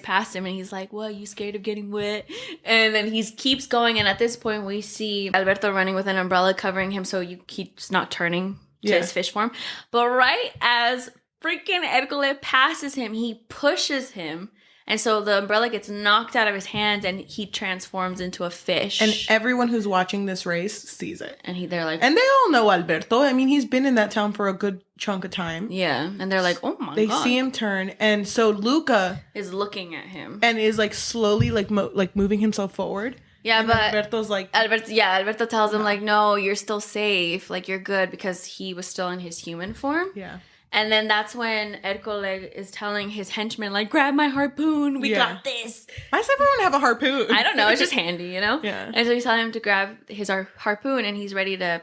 past him and he's like, what, you scared of getting wet? And then he keeps going, and at this point we see Alberto running with an umbrella covering him so he's not turning to his fish form. But right as freaking Ercole passes him, he pushes him, and so the umbrella gets knocked out of his hands and he transforms into a fish.
And everyone who's watching this race sees it.
And they're like,
and they all know Alberto. I mean, he's been in that town for a good chunk of time.
Yeah. And they're like, oh my God.
They see him turn. And so Luca
is looking at him.
And is like slowly like moving himself forward.
Yeah,
and
but
Alberto's like...
Alberto tells him like, no, you're still safe. Like, you're good, because he was still in his human form.
Yeah.
And then that's when Ercole is telling his henchmen, like, grab my harpoon. We got this.
Why does everyone have a harpoon?
I don't know. It's just handy, you know?
Yeah.
And so he's telling him to grab his harpoon, and he's ready to,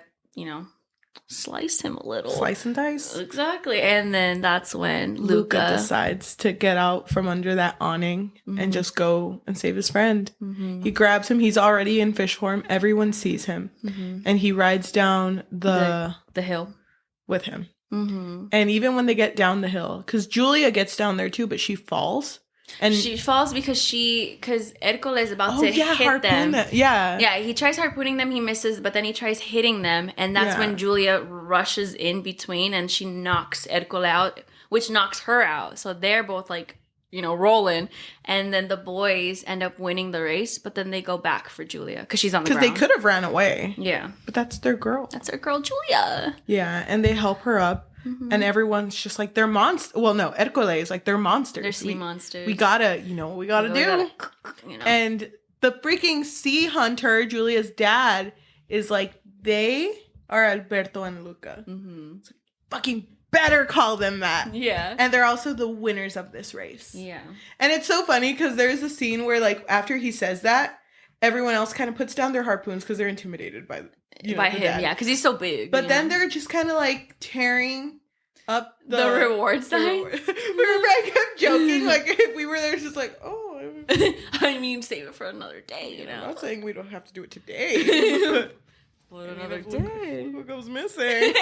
slice him a little.
Slice and dice.
Exactly. And then that's when Luca
decides to get out from under that awning and just go and save his friend. He grabs him. He's already in fish form. Everyone sees him. And he rides down the
hill
with him. And even when they get down the hill, because Julia gets down there too, but she falls. And
she falls because Ercole is about to hit them. Yeah, he tries harpooning them, he misses, but then he tries hitting them, and that's when Julia rushes in between and she knocks Ercole out, which knocks her out. So they're both like, rolling, and then the boys end up winning the race, but then they go back for Julia because she's on the ground.
Because they could have ran away.
Yeah.
But that's their girl.
That's their girl, Julia.
Yeah, and they help her up. Mm-hmm. And everyone's just like, they're monsters. Well, no, Ercole is like, they're monsters.
They're sea monsters.
We gotta, we gotta do. And the freaking sea hunter, Julia's dad, is like, they are Alberto and Luca. Mm-hmm. It's like, fucking better call them that.
Yeah.
And they're also the winners of this race.
Yeah.
And it's so funny because there's a scene where, like, after he says that, everyone else kind of puts down their harpoons because they're intimidated by him,
dad. Yeah, because he's so big.
But then they're just kind of like tearing up the
reward sign.
I kept joking, like if we were there, it's just like, oh.
I mean, save it for another day.
I'm not saying we don't have to do it today.
But another day.
What goes missing?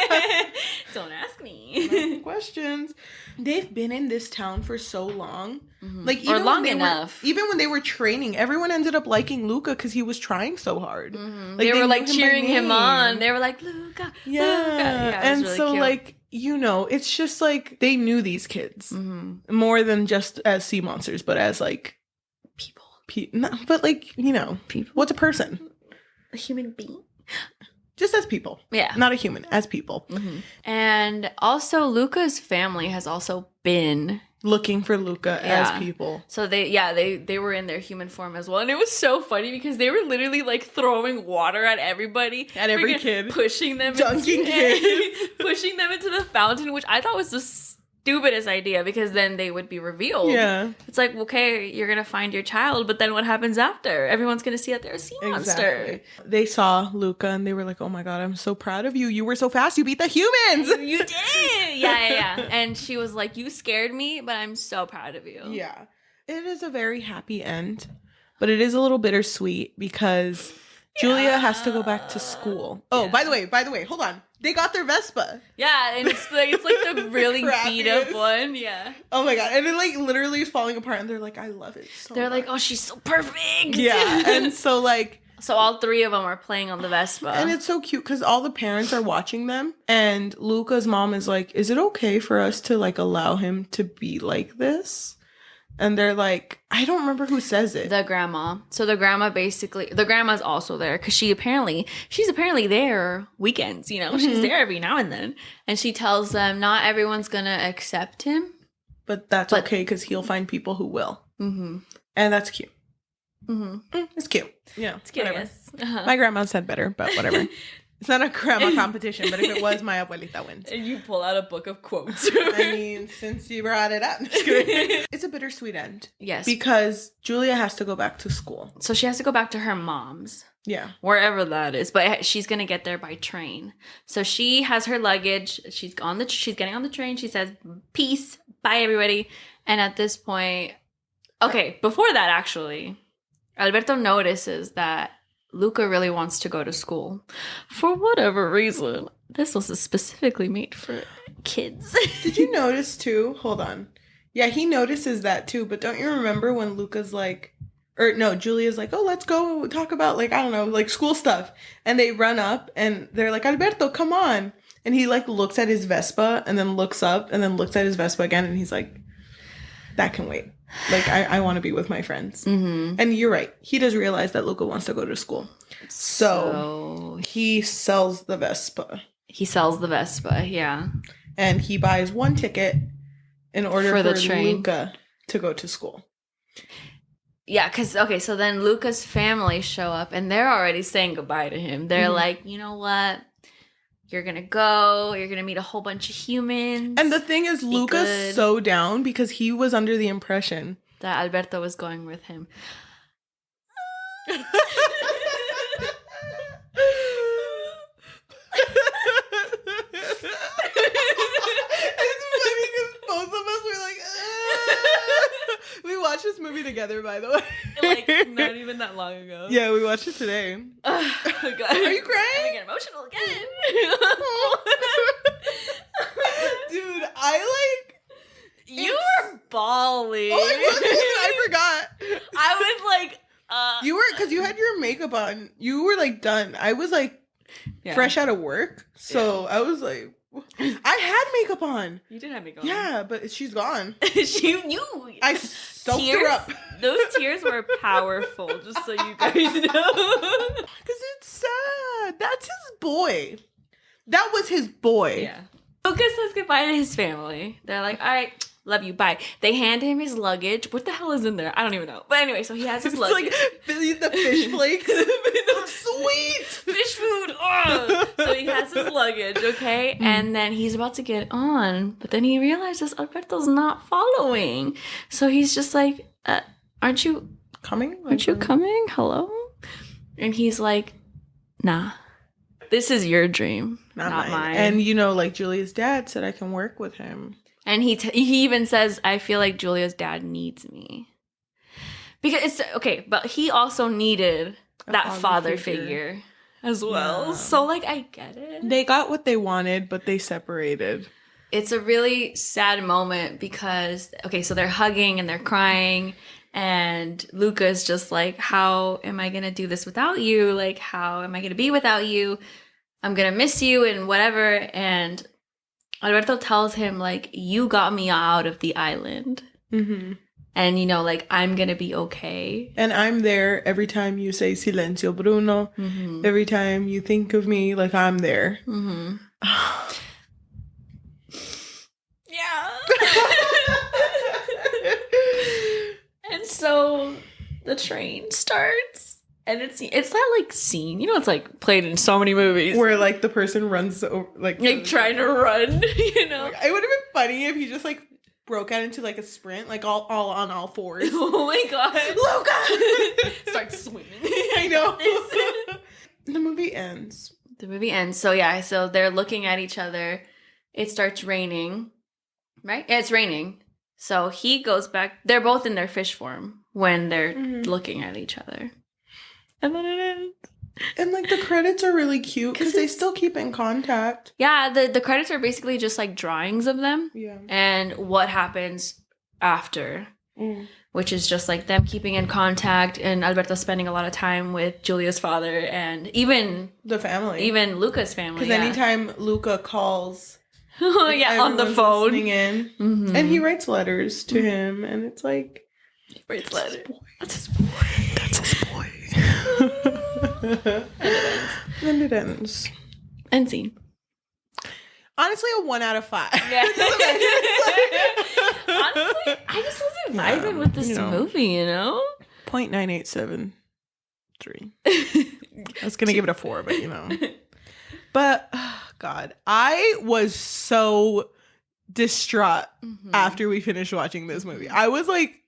Don't ask me.
Questions. They've been in this town for so long.
Mm-hmm. Like even long enough.
Even when they were training, everyone ended up liking Luca because he was trying so hard.
Mm-hmm. Like, they were like cheering him on. They were like, Luca, Luca.
Yeah, and really so cute. Like, it's just like they knew these kids more than just as sea monsters, but as like
people.
But like,
people.
What's a person?
A human being.
Just as people.
Yeah.
Not a human, as people.
Mm-hmm. And also, Luca's family has also been
looking for Luca as people.
So they were in their human form as well. And it was so funny because they were literally like throwing water at everybody.
At every kid.
Pushing them.
Dunking kids.
Pushing them into the fountain, which I thought was the stupidest idea because then they would be revealed.
Yeah.
It's like, okay, you're going to find your child, but then what happens after? Everyone's going to see that they're a sea monster.
They saw Luca and they were like, oh my God, I'm so proud of you. You were so fast. You beat the humans.
You did. Yeah. And she was like, you scared me, but I'm so proud of you.
Yeah. It is a very happy end, but it is a little bittersweet because Julia has to go back to school. Oh, by the way, hold on. They got their Vespa.
Yeah, and it's like the really beat up one. Yeah.
Oh my God. And it like literally is falling apart and they're like, I love it so
They're
much.
like, oh, she's so perfect.
Yeah. And so like.
So all three of them are playing on the Vespa.
And it's so cute because all the parents are watching them. And Luca's mom is like, is it okay for us to like allow him to be like this? And they're like, I don't remember who says it.
The grandma. So the grandma's also there because she's apparently there weekends, She's there every now and then. And she tells them not everyone's going to accept him.
But that's okay because he'll find people who will. Mm-hmm. And that's cute. Mm-hmm. It's cute. Yeah.
It's cute,
whatever.
Yes. Uh-huh.
My grandma said better, but whatever. It's not a grandma competition, but if it was, my abuelita wins.
And you pull out a book of quotes.
I mean, since you brought it up. It's a bittersweet end.
Yes.
Because Julia has to go back to school.
So she has to go back to her mom's.
Yeah.
Wherever that is. But she's going to get there by train. So she has her luggage. She's getting on the train. She says, peace. Bye, everybody. And at this point... Okay, before that, actually, Alberto notices that Luca really wants to go to school. For whatever reason. This was specifically made for kids.
Did you notice too? Hold on. Yeah, he notices that too. But don't you remember when Luca's like, Julia's like, oh, let's go talk about like, I don't know, like school stuff. And they run up and they're like, Alberto, come on. And he like looks at his Vespa and then looks up and then looks at his Vespa again. And he's like, that can wait. Like, I want to be with my friends. Mm-hmm. And you're right. He does realize that Luca wants to go to school. So he sells the Vespa.
Yeah.
And he buys one ticket in order for Luca to go to school.
Yeah, because, okay, so then Luca's family show up and they're already saying goodbye to him. They're like, you know what? You're going to go. You're going to meet a whole bunch of humans.
And the thing is, Luca's so down because he was under the impression
that Alberto was going with him.
It's funny because both of us were like, We watched this movie together, by the way.
Like, not even that long ago.
Yeah, we watched it today.
Oh, God.
Are you crying?
I'm getting emotional again.
Dude, I like...
You were bawling.
Oh, I forgot.
I was like,
You were, because you had your makeup on. You were like done. I was like fresh out of work. So I was like, I had makeup on.
You did have makeup on.
Yeah, but she's gone.
I
soaked her up.
Those tears were powerful, just so you guys know.
Because it's sad. That's his boy. That was his boy.
Yeah. Lucas says goodbye to his family. They're like, all right, love you, bye. They hand him his luggage. What the hell is in there? I don't even know. But anyway, so he has his luggage.
It's like the fish flakes. Sweet!
Fish food! Oh! So he has his luggage, okay? And then he's about to get on. But then he realizes Alberto's not following. So he's just like, aren't you
coming?
Aren't you coming? Hello? And he's like, nah. This is your dream, not mine.
And you know, like Julia's dad said I can work with him.
And he even says, I feel like Julia's dad needs me. Because it's, okay, but he also needed that father figure as well. Yeah. So, like, I get it.
They got what they wanted, but they separated.
It's a really sad moment because, okay, so they're hugging and they're crying. And Luca's just like, how am I going to do this without you? Like, how am I going to be without you? I'm going to miss you and whatever. And Alberto tells him, like, you got me out of the island. Mm-hmm. And, you know, like, I'm going to be okay.
And I'm there every time you say Silencio Bruno. Mm-hmm. Every time you think of me, like, I'm there. Mm-hmm.
Yeah. And so the train starts. And it's that, like, scene. You know, it's, like, played in so many movies.
Where, like, the person runs, over, like
trying to run, you know?
Like, it would have been funny if he just, like, broke out into, like, a sprint, like, all on all fours.
Oh, my God.
Luca!
Starts swimming.
I know. The movie ends.
So, yeah, so they're looking at each other. It starts raining, right? Yeah, it's raining. So he goes back. They're both in their fish form when they're looking at each other. And then it ends.
And, like, the credits are really cute because they still keep in contact.
Yeah, the credits are basically just, like, drawings of them.
Yeah.
And what happens after, which is just, like, them keeping in contact and Alberto spending a lot of time with Julia's father and even...
the family.
Even Luca's family,
because anytime Luca calls...
on the phone.
Listening in. Mm-hmm. And he writes letters to him, and it's like...
He writes letters.
That's his boy. That's his boy. And it ends.
End scene.
Honestly, a 1 out of 5.
Yeah. Honestly, I just wasn't vibing with this movie, you know?
0.9873. I was going to give it a 4, but, you know. But, oh, God, I was so distraught after we finished watching this movie. I was like...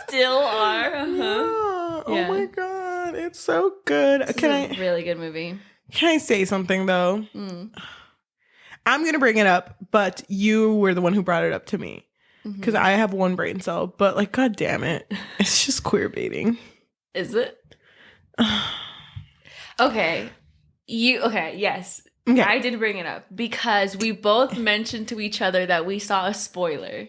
Still are. Uh-huh.
Yeah.
Oh my God, it's so good.
It's a really good movie.
Can I say something though? I'm gonna bring it up, but you were the one who brought it up to me because I have one brain cell. But like, God damn it, it's just queer baiting.
Is it? Okay. Yes. Okay. I did bring it up because we both mentioned to each other that we saw a spoiler.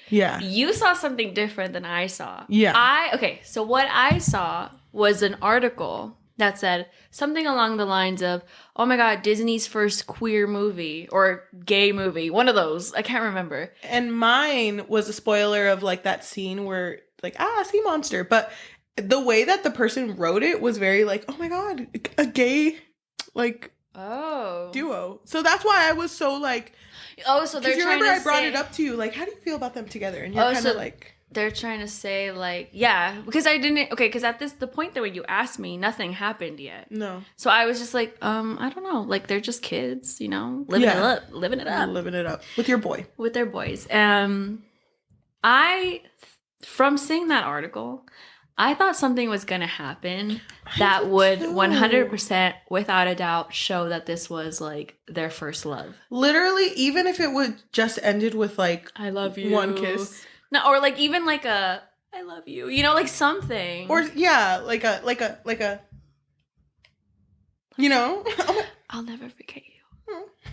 Yeah.
You saw something different than I saw.
Yeah.
So what I saw was an article that said something along the lines of, oh my God, Disney's first queer movie or gay movie. One of those. I can't remember.
And mine was a spoiler of like that scene where like, sea monster. But the way that the person wrote it was very like, oh my God, a gay like duo. So that's why I was so like...
Oh, so they're trying to say...
I brought it up to you, like, how do you feel about them together? And you're kind of like...
They're trying to say, like, yeah, because I didn't... Okay, because at the point that when you asked me, nothing happened yet.
No.
So I was just like, I don't know. Like, they're just kids, you know? Living it up. Living it up. With
your boy.
With their boys. From seeing that article... I thought something was going to happen that would 100%, without a doubt, show that this was, like, their first love.
Literally, even if it would just ended with, like... I love you. One kiss.
No, or, like, even, like, a... I love you. You know, like, something.
Or, yeah, like a... You know?
I'll never forget you.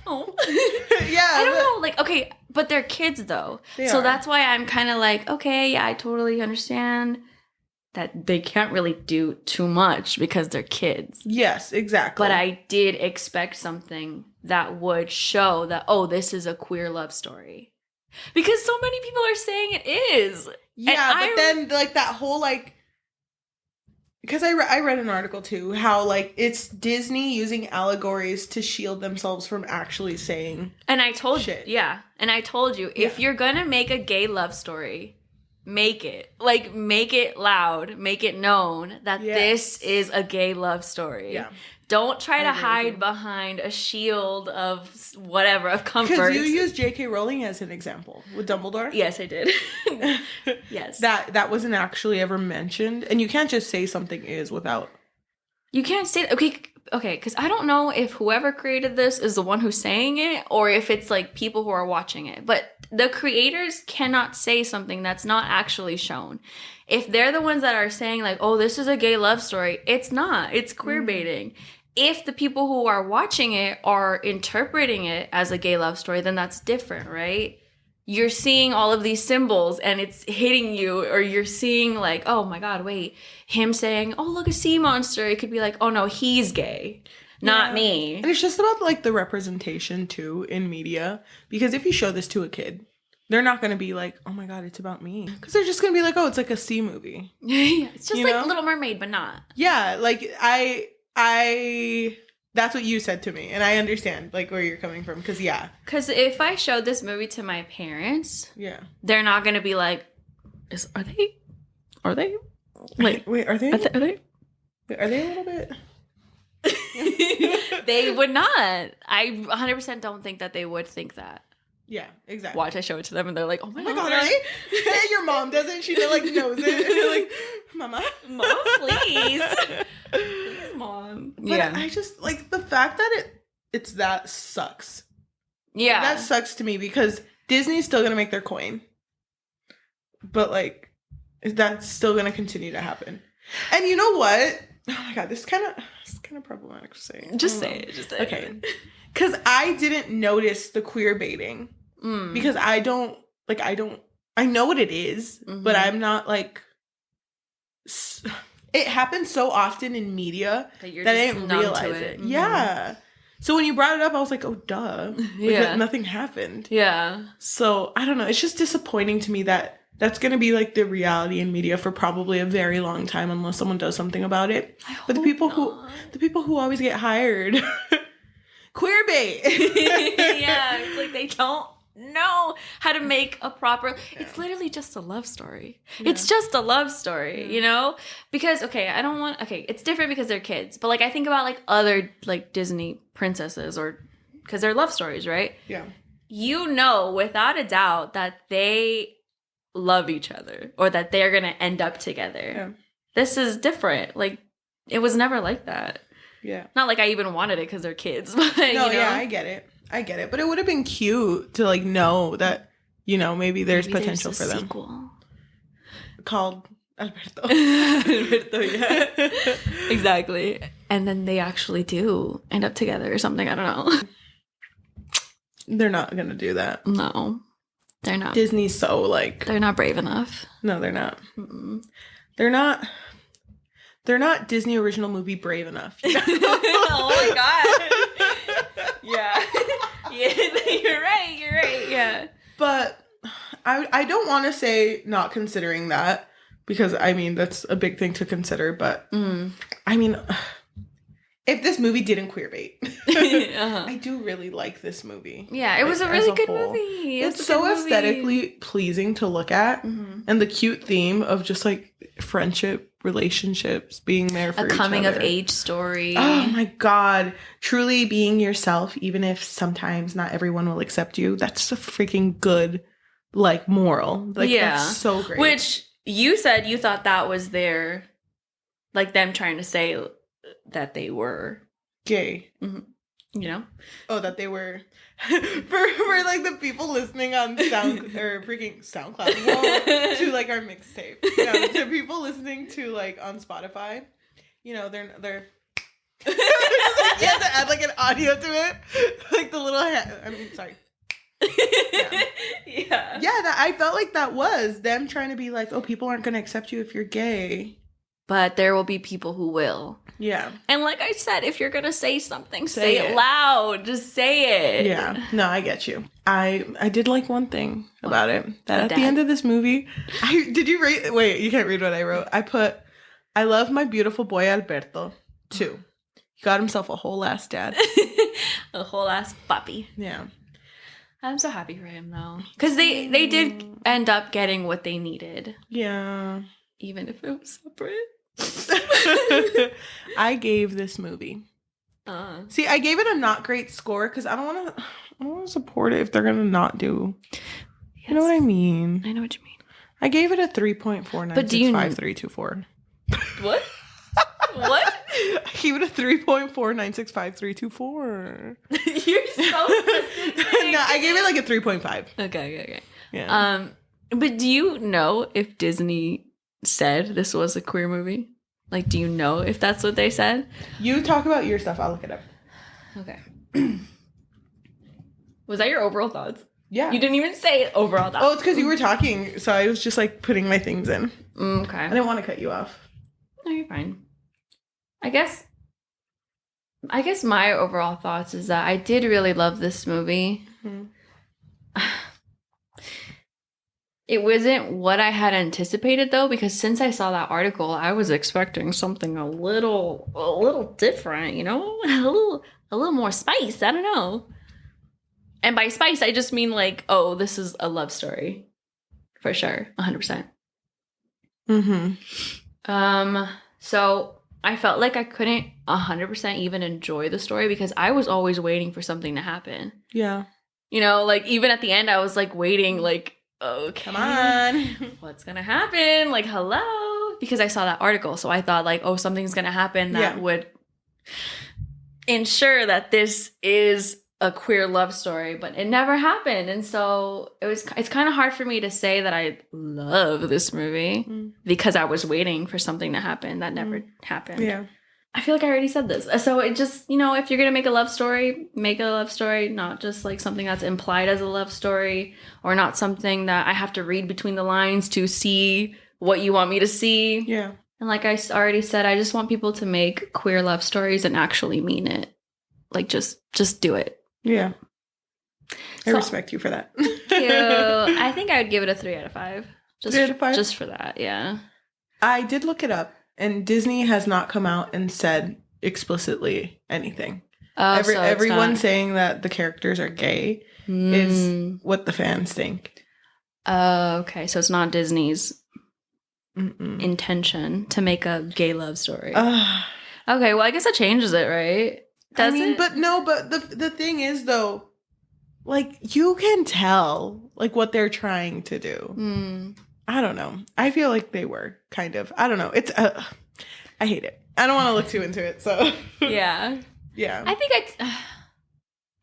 Oh.
Yeah.
I don't know. Like, okay, but they're kids, though. So that's why I'm kind of like, okay, yeah, I totally understand that they can't really do too much because they're kids.
Yes, exactly.
But I did expect something that would show that, oh, this is a queer love story. Because so many people are saying it is.
Yeah, but then, like, that whole, like... Because I read an article, too, how, like, it's Disney using allegories to shield themselves from actually saying
And I told
shit.
Yeah. And I told you, if you're going to make a gay love story, make it. Like, make it loud. Make it known that this is a gay love story. Yeah. Don't try to hide behind a shield of whatever, of comfort.
Because you used J.K. Rowling as an example with Dumbledore.
Yes, I did. Yes.
That wasn't actually ever mentioned. And you can't just say something is without...
You can't say... Okay, because I don't know if whoever created this is the one who's saying it or if it's, like, people who are watching it. But the creators cannot say something that's not actually shown. If they're the ones that are saying, like, oh, this is a gay love story, it's not. It's queer baiting. If the people who are watching it are interpreting it as a gay love story, then that's different, right? You're seeing all of these symbols and it's hitting you, or you're seeing like, oh my God, wait, him saying, oh, look, a sea monster. It could be like, oh no, he's gay, not me.
And it's just about like the representation too in media, because if you show this to a kid, they're not going to be like, oh my God, it's about me. Because they're just going to be like, oh, it's like a sea movie.
Yeah, it's just like Little Mermaid, but not.
Yeah, like that's what you said to me, and I understand like where you're coming from, because
if I showed this movie to my parents, they're not gonna be like, are they like,
wait, are they a little bit?
They would not. I 100% don't think that they would think that.
Yeah, exactly.
Watch, I show it to them and they're like, oh my God,
really? And your mom doesn't? She like knows it. Like, Mom,
please. Please, Mom.
But I just, like, the fact that it's that sucks.
Yeah.
That sucks to me, because Disney's still going to make their coin. But, like, that's still going to continue to happen. And you know what? Oh my God, this is kind of problematic to say.
Just say it.
Okay. Because I didn't notice the queer baiting. Because I know what it is, but I'm not like, it happens so often in media that I didn't realize it. Yeah. So when you brought it up, I was like, oh, duh. Like, nothing happened. Yeah. So I don't know. It's just disappointing to me that that's going to be like the reality in media for probably a very long time, unless someone does something about it. But the people who always get hired, queer bait.
Yeah. It's like they don't know how to make a proper... It's literally just a love story. It's just a love story, you know? Because, it's different because they're kids. But, like, I think about, like, other, like, Disney princesses, or... Because they're love stories, right? Yeah. You know, without a doubt, that they love each other. Or that they're going to end up together. Yeah. This is different. Like, it was never like that. Yeah. Not like I even wanted it because they're kids. But,
yeah, I get it. But it would have been cute to, like, know that, you know, maybe there's potential for them. Sequel. Called Alberto.
Alberto, yeah. Exactly. And then they actually do end up together or something. I don't know.
They're not going to do that.
No. They're not.
Disney's so, like...
They're not brave enough.
No, they're not. Mm-mm. They're not Disney original movie brave enough. You know?
Oh, my God. Yeah. Yeah, you're right, yeah.
But I don't want to say not considering that, because, I mean, that's a big thing to consider, but, I mean, if this movie didn't queerbait, I do really like this movie.
Yeah, it was a really good movie.
It's so aesthetically pleasing to look at, and the cute theme of just, like, friendship, relationships, being there for each other. A
coming of age story.
Oh my God. Truly being yourself, even if sometimes not everyone will accept you. That's a freaking good, like, moral. Like, that's so great.
Which you said you thought that was their, like, them trying to say that they were
gay.
Mm-hmm. You know?
Oh, that they were... for like the people listening on freaking SoundCloud, well, to like our mixtape. Yeah, to people listening to like on Spotify, you know, they're You have to add like an audio to it, like the little sorry. Yeah, I felt like that was them trying to be like, oh, people aren't going to accept you if you're gay,
but there will be people who will.
Yeah.
And like I said, if you're gonna say something, say it loud. Just say it.
Yeah. No, I get you. I did like one thing about it, that at the end of this movie, did you read? Wait, you can't read what I wrote. I put, I love my beautiful boy Alberto too. He got himself a whole ass dad.
A whole ass puppy.
Yeah.
I'm so happy for him though, because they did end up getting what they needed.
Yeah.
Even if it was separate.
I gave this movie. See, I gave it a not great score because I don't want to support it if they're gonna not do. Yes. You know what I mean?
I know what you mean.
I gave it a 3.49653224.
What? What?
I gave it a 3.49653224.
You're so specific.
No, I gave it like a 3.5.
Okay.
Yeah.
But do you know if Disney said this was a queer movie? Like, do you know if that's what they said?
You talk about your stuff. I'll look it up.
Okay. Was that your overall thoughts?
Yeah.
You didn't even say overall thoughts.
Oh, it's because you were talking, so I was just like putting my things in.
Okay.
I didn't want to cut you off.
No, you're fine. I guess my overall thoughts is that I did really love this movie. Mm-hmm. It wasn't what I had anticipated though, because since I saw that article, I was expecting something a little different, you know, a little more spice. I don't know. And by spice, I just mean like, oh, this is a love story, for sure, 100%.
Mm-hmm.
So I felt like I couldn't 100% even enjoy the story because I was always waiting for something to happen.
Yeah.
You know, like even at the end, I was like waiting, like, okay,
come on,
what's gonna happen? Like, hello, because I saw that article, so I thought like, oh, something's gonna happen that would ensure that this is a queer love story, but it never happened, and so it's kind of hard for me to say that I love this movie because I was waiting for something to happen that never happened.
Yeah.
I feel like I already said this. So it just, you know, if you're going to make a love story, make a love story, not just like something that's implied as a love story or not something that I have to read between the lines to see what you want me to see.
Yeah.
And like I already said, I just want people to make queer love stories and actually mean it. Like just do it.
Yeah. I respect you for that.
Thank you. I think I would give it a 3 out of 5.
3 out of 5?
Just for that, yeah.
I did look it up. And Disney has not come out and said explicitly anything. Everyone saying that the characters are gay is what the fans think.
Okay. So it's not Disney's intention to make a gay love story. Okay. Well, I guess that changes it, right? Does it?
But no, but the thing is, though, like, you can tell, like, what they're trying to do. I don't know. I feel like they were kind of. I don't know. It's. I hate it. I don't want to look too into it. So.
Yeah.
Yeah.
I think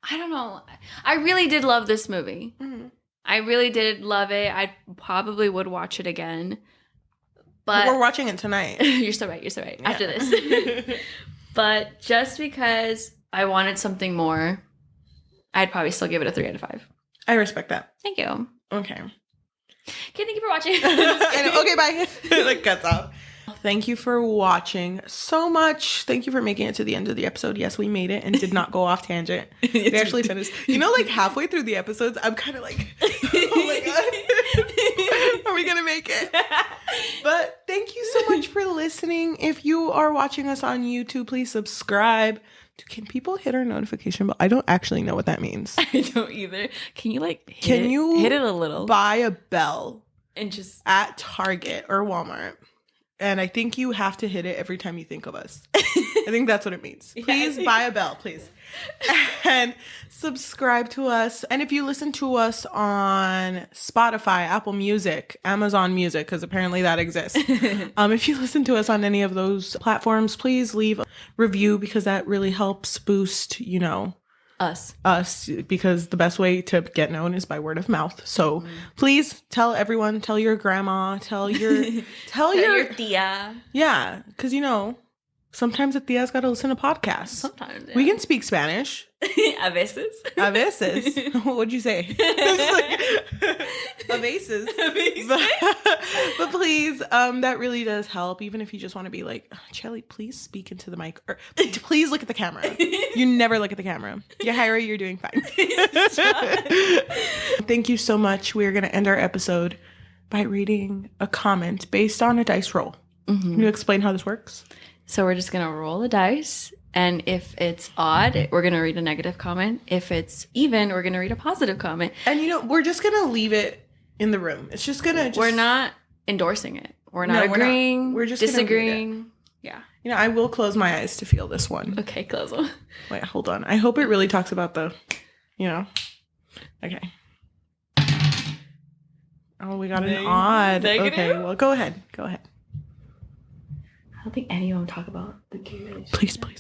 I don't know. I really did love this movie. Mm-hmm. I really did love it. I probably would watch it again. But
we're watching it tonight.
You're so right. Yeah. After this. But just because I wanted something more, I'd probably still give it a 3 out of 5.
I respect that.
Thank you.
Okay.
Okay, thank you for watching.
Okay, bye. Like, cuts off. Thank you for watching so much. Thank you for making it to the end of the episode. Yes, we made it and did not go off tangent. We actually finished. You know, like halfway through the episodes, I'm kind of like, oh my God, are we going to make it? But thank you so much for listening. If you are watching us on YouTube, please subscribe. Can people hit our notification bell? I don't actually know what that means.
I don't either. Can you like hit it a little?
Buy a bell
and just
at Target or Walmart. And I think you have to hit it every time you think of us. I think that's what it means. Please buy a bell, please. And subscribe to us. And if you listen to us on Spotify, Apple Music, Amazon Music, because apparently that exists. If you listen to us on any of those platforms, please leave a review because that really helps boost, you know, us, because the best way to get known is by word of mouth. So please tell everyone, tell your grandma, tell your
your tia.
Yeah, because, you know, Sometimes a tia's got to listen to podcasts.
Sometimes, yeah.
We can speak Spanish.
A veces.
A veces. What'd you say? A veces. But please, that really does help. Even if you just want to be like, Cheli, please speak into the mic. Or please look at the camera. You never look at the camera. Yajaira, you're doing fine. Thank you so much. We're going to end our episode by reading a comment based on a dice roll. Mm-hmm. Can you explain how this works?
So we're just going to roll the dice. And if it's odd, we're going to read a negative comment. If it's even, we're going to read a positive comment.
And, we're just going to leave it in the room. It's just going to...
We're not endorsing it. We're not agreeing.
We're just
disagreeing. Yeah.
I will close my eyes to feel this one.
Okay, close them.
Wait, hold on. I hope it really talks about the, Okay. Oh, we got an odd.
Negative?
Okay, well, go ahead.
I don't think any of them talk about the gay relationship.
Please look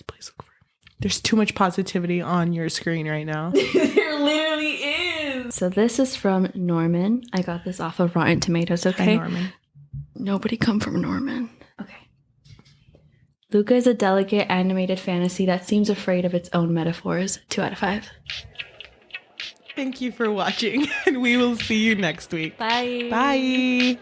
for it. There's too much positivity on your screen right now.
There literally is. So this is from Norman. I got this off of Rotten Tomatoes, okay?
Hi, Norman.
Nobody come from Norman. Okay. Luca is a delicate animated fantasy that seems afraid of its own metaphors. 2 out of 5.
Thank you for watching, and we will see you next week.
Bye.
Bye.